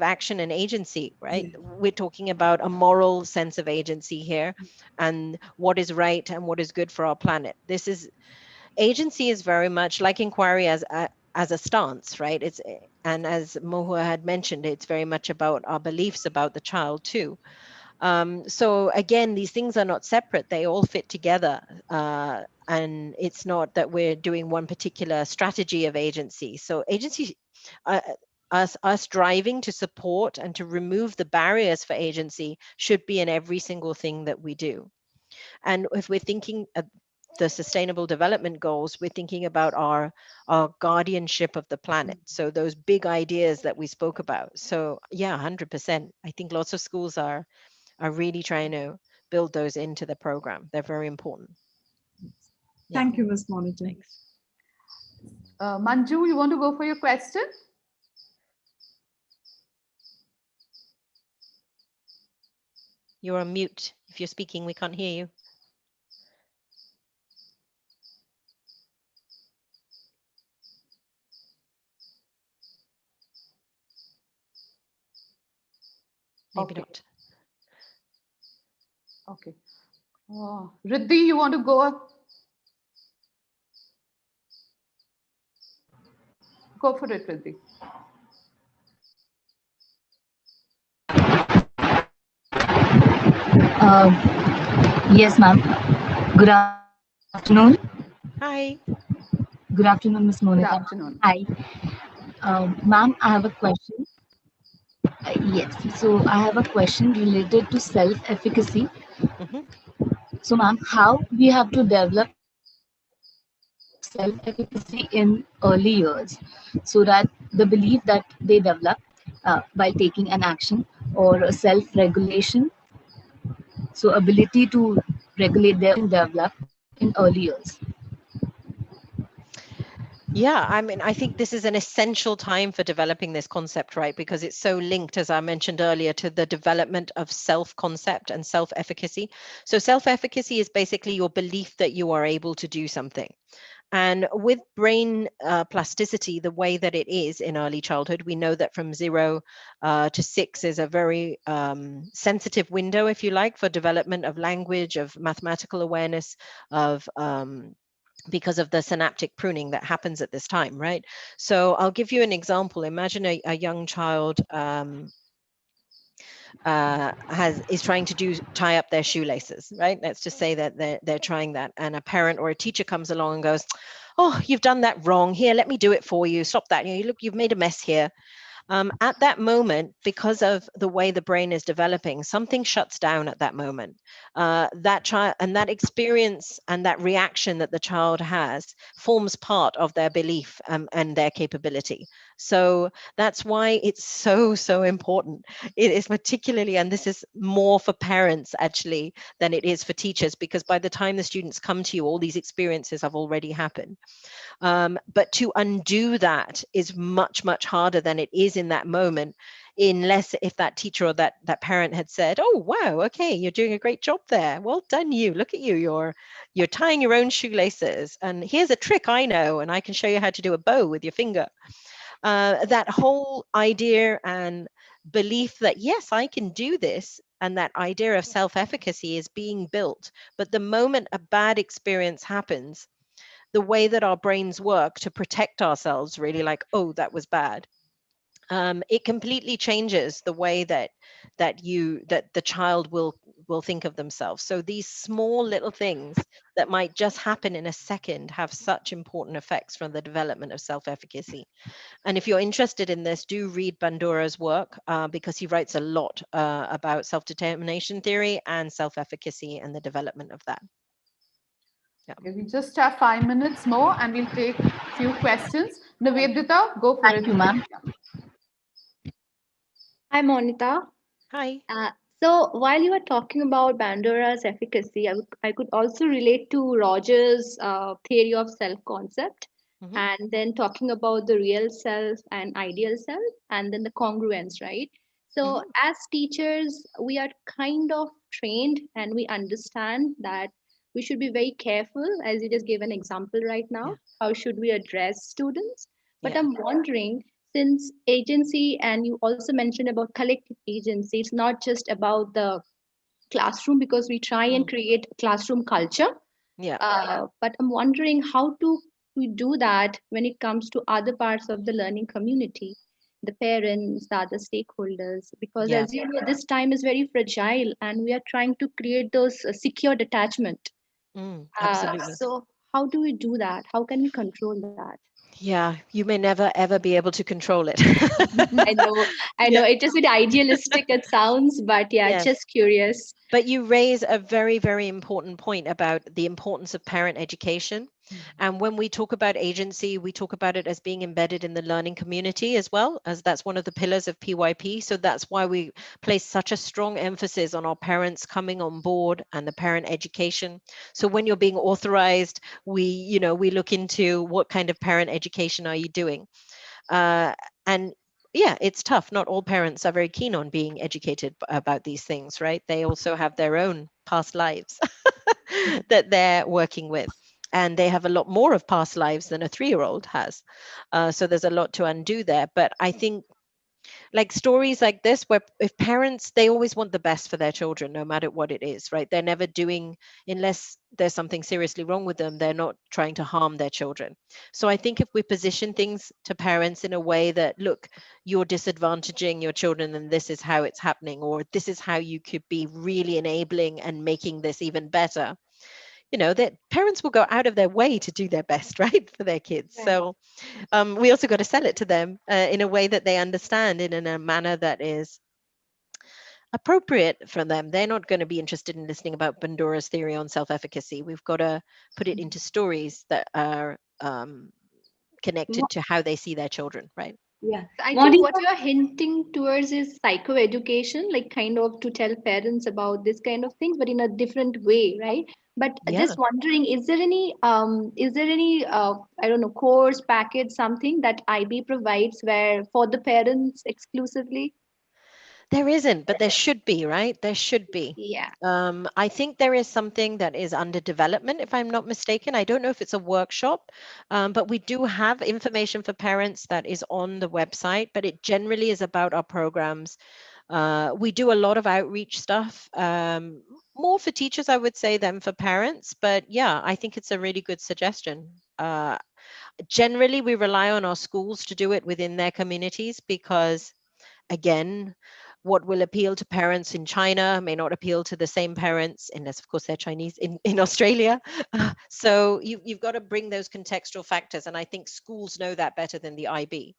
action and agency, right? Yeah. We're talking about a moral sense of agency here, and what is right and what is good for our planet. This is agency is very much like inquiry as a stance, right? And as Mohua had mentioned, it's very much about our beliefs about the child too. So again, these things are not separate; they all fit together. And it's not that we're doing one particular strategy of agency. So agency, uh, us driving to support and to remove the barriers for agency should be in every single thing that we do. And if we're thinking of the sustainable development goals, we're thinking about our guardianship of the planet. So those big ideas that we spoke about. So yeah, 100%. I think lots of schools are really trying to build those into the program. They're very important. Yeah. Thank you, Ms. Monita. Thanks. Manju, you want to go for your question? You're on mute. If you're speaking, we can't hear you. Maybe Okay. not. Okay. Riddhi, you want to go? Go for it, Riddhi. Yes, ma'am. Good afternoon. Hi. Good afternoon, Miss Good Monita. afternoon. Hi. Ma'am, I have a question. Yes. So I have a question related to self-efficacy. Mhm. So, ma'am, how we have to develop self-efficacy in early years, so that the belief that they develop while taking an action, or self-regulation, so ability to regulate their develop in early years. Yeah, I mean, I think this is an essential time for developing this concept, right? Because it's so linked, as I mentioned earlier, to the development of self-concept and self-efficacy. So self-efficacy is basically your belief that you are able to do something. And with brain plasticity, the way that it is in early childhood, we know that from 0 to 6 is a very sensitive window, if you like, for development of language, of mathematical awareness, of because of the synaptic pruning that happens at this time, right? So I'll give you an example. Imagine a young child is trying to tie up their shoelaces, right? Let's just say that they're trying that, and a parent or a teacher comes along and goes, "Oh, you've done that wrong. Here, let me do it for you. Stop that. You look, you've made a mess here." At that moment, because of the way the brain is developing, something shuts down at that moment. That child and that experience and that reaction that the child has forms part of their belief and their capability. So that's why it's so important. It is particularly, and this is more for parents actually than it is for teachers, because by the time the students come to you, all these experiences have already happened. But to undo that is much harder than it is in that moment, unless if that teacher or that parent had said, "Oh wow, okay, you're doing a great job there. Well done, you. Look at you. You're tying your own shoelaces, and here's a trick I know, and I can show you how to do a bow with your finger." That whole idea and belief that yes, I can do this, and that idea of self-efficacy is being built. But the moment a bad experience happens, the way that our brains work to protect ourselves, really, like, oh, that was bad, it completely changes the way that the child will think of themselves. So these small little things that might just happen in a second have such important effects from the development of self-efficacy. And if you're interested in this, do read Bandura's work, because he writes a lot about self-determination theory and self-efficacy and the development of that. Yeah. Okay, we just have 5 minutes more and we'll take few questions. Nivedita, go for Thank it. you, ma'am. Hi, Monita. Hi. So while you were talking about Bandura's efficacy, I could also relate to Rogers' theory of self-concept, Mhm. and then talking about the real self and ideal self, and then the congruence, right? So Mhm. as teachers, we are kind of trained and we understand that we should be very careful, as you just gave an example right now, Yeah. how should we address students? But Yeah. I'm wondering, since agency, and you also mentioned about collective agency, it's not just about the classroom, because we try and Mm. create classroom culture, Yeah. but I'm wondering how to we do that when it comes to other parts of the learning community, the parents, the other stakeholders, because Yeah. as you know, this time is very fragile and we are trying to create those secured attachment. Absolutely. So how do we do that? How can we control that? Yeah, you may never ever be able to control it. I know, I Yeah. know. It just a bit idealistic it sounds, but yeah, Yes. just curious. But you raise a very important point about the importance of parent education. And when we talk about agency, we talk about it as being embedded in the learning community as well, as that's one of the pillars of PYP. So that's why we place such a strong emphasis on our parents coming on board and the parent education. So when you're being authorized, we look into what kind of parent education are you doing. And yeah, it's tough. Not all parents are very keen on being educated about these things, right? They also have their own past lives that they're working with. And they have a lot more of past lives than a 3-year-old has. So there's a lot to undo there. But I think like stories like this, where if parents, they always want the best for their children no matter what it is, right? They're never doing, unless there's something seriously wrong with them, they're not trying to harm their children. So I think if we position things to parents in a way that, look, you're disadvantaging your children and this is how it's happening, or this is how you could be really enabling and making this even better, you know, that parents will go out of their way to do their best, right, for their kids. Right. So we also got to sell it to them in a way that they understand, in a manner that is appropriate for them. They're not going to be interested in listening about Bandura's theory on self-efficacy. We've got to put it into stories that are connected to how they see their children, right? Yeah. I think what Monica, you're hinting towards is psychoeducation, like kind of to tell parents about this kind of things, but in a different way, right? But Yeah. just wondering, is there any I don't know, course package, something that IB provides where for the parents exclusively? There isn't, but there should be, right? There should be. Yeah. I think there is something that is under development, if I'm not mistaken. I don't know if it's a workshop, but we do have information for parents that is on the website, but it generally is about our programs. We do a lot of outreach stuff, more for teachers, I would say, than for parents. But yeah, I think it's a really good suggestion. Generally, we rely on our schools to do it within their communities because, again, what will appeal to parents in China may not appeal to the same parents, unless of course they're Chinese, in Australia. So you've got to bring those contextual factors, and I think schools know that better than the IB.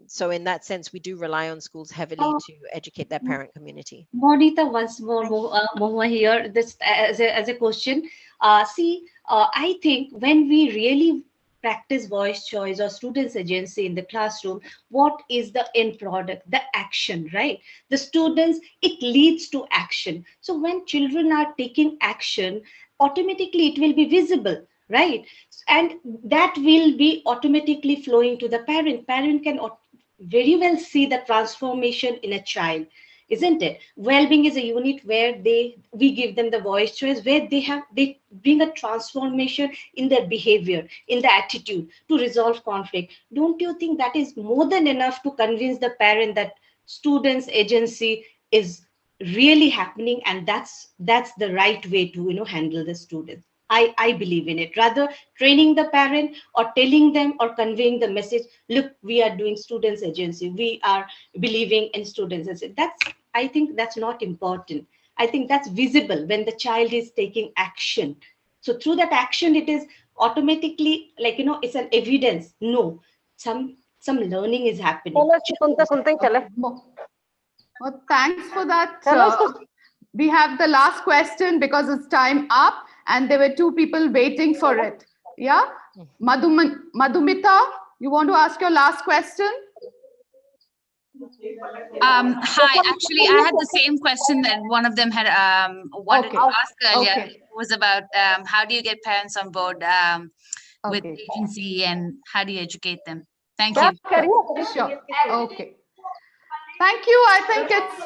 So in that sense, we do rely on schools heavily to educate their parent community. Monica, once more here. This as a question. I think when we really practice voice choice or students agency in the classroom, what is the end product? The action, right? The students, it leads to action. So when children are taking action, automatically it will be visible, right? And that will be automatically flowing to the parent. Parent can very well see the transformation in a child, isn't it? Well-being is a unit where we give them the voice choice, where they bring a transformation in their behavior, in the attitude to resolve conflict. Don't you think that is more than enough to convince the parent that students agency is really happening, and that's the right way to handle the students? I believe in it. Rather training the parent or telling them or conveying the message, look, we are doing students agency, we are believing in students. I think that's not important. I think that's visible when the child is taking action. So through that action, it is automatically it's an evidence. No, some learning is happening. Well, thanks for that. We have the last question because it's time up, and there were two people waiting for it. Yeah, Madhumita, you want to ask your last question? Hi, actually, I had the same question that one of them had wanted to ask earlier. Okay. It was about how do you get parents on board with agency, and how do you educate them? Thank you. Sure. Okay. Thank you. I think it's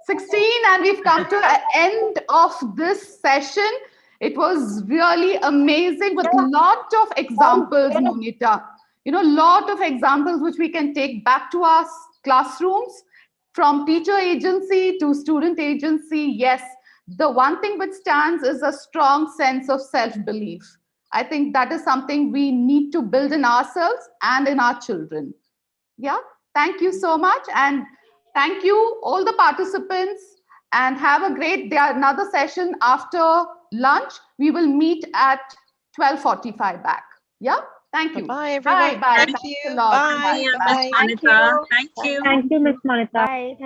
16 and we've come to the end of this session. It was really amazing with a lot of examples, Monita. Lot of examples which we can take back to our classrooms, from teacher agency to student agency. Yes, the one thing which stands is a strong sense of self-belief. I think that is something we need to build in ourselves and in our children. Yeah, thank you so much. And thank you, all the participants, and have a great day. Another session after lunch. We will meet at 12:45 back. Yeah, thank you. Bye, everyone. Bye. Thank Thanks you. a lot. Bye. Bye. Thank you. Thank you, Miss Monica. Bye.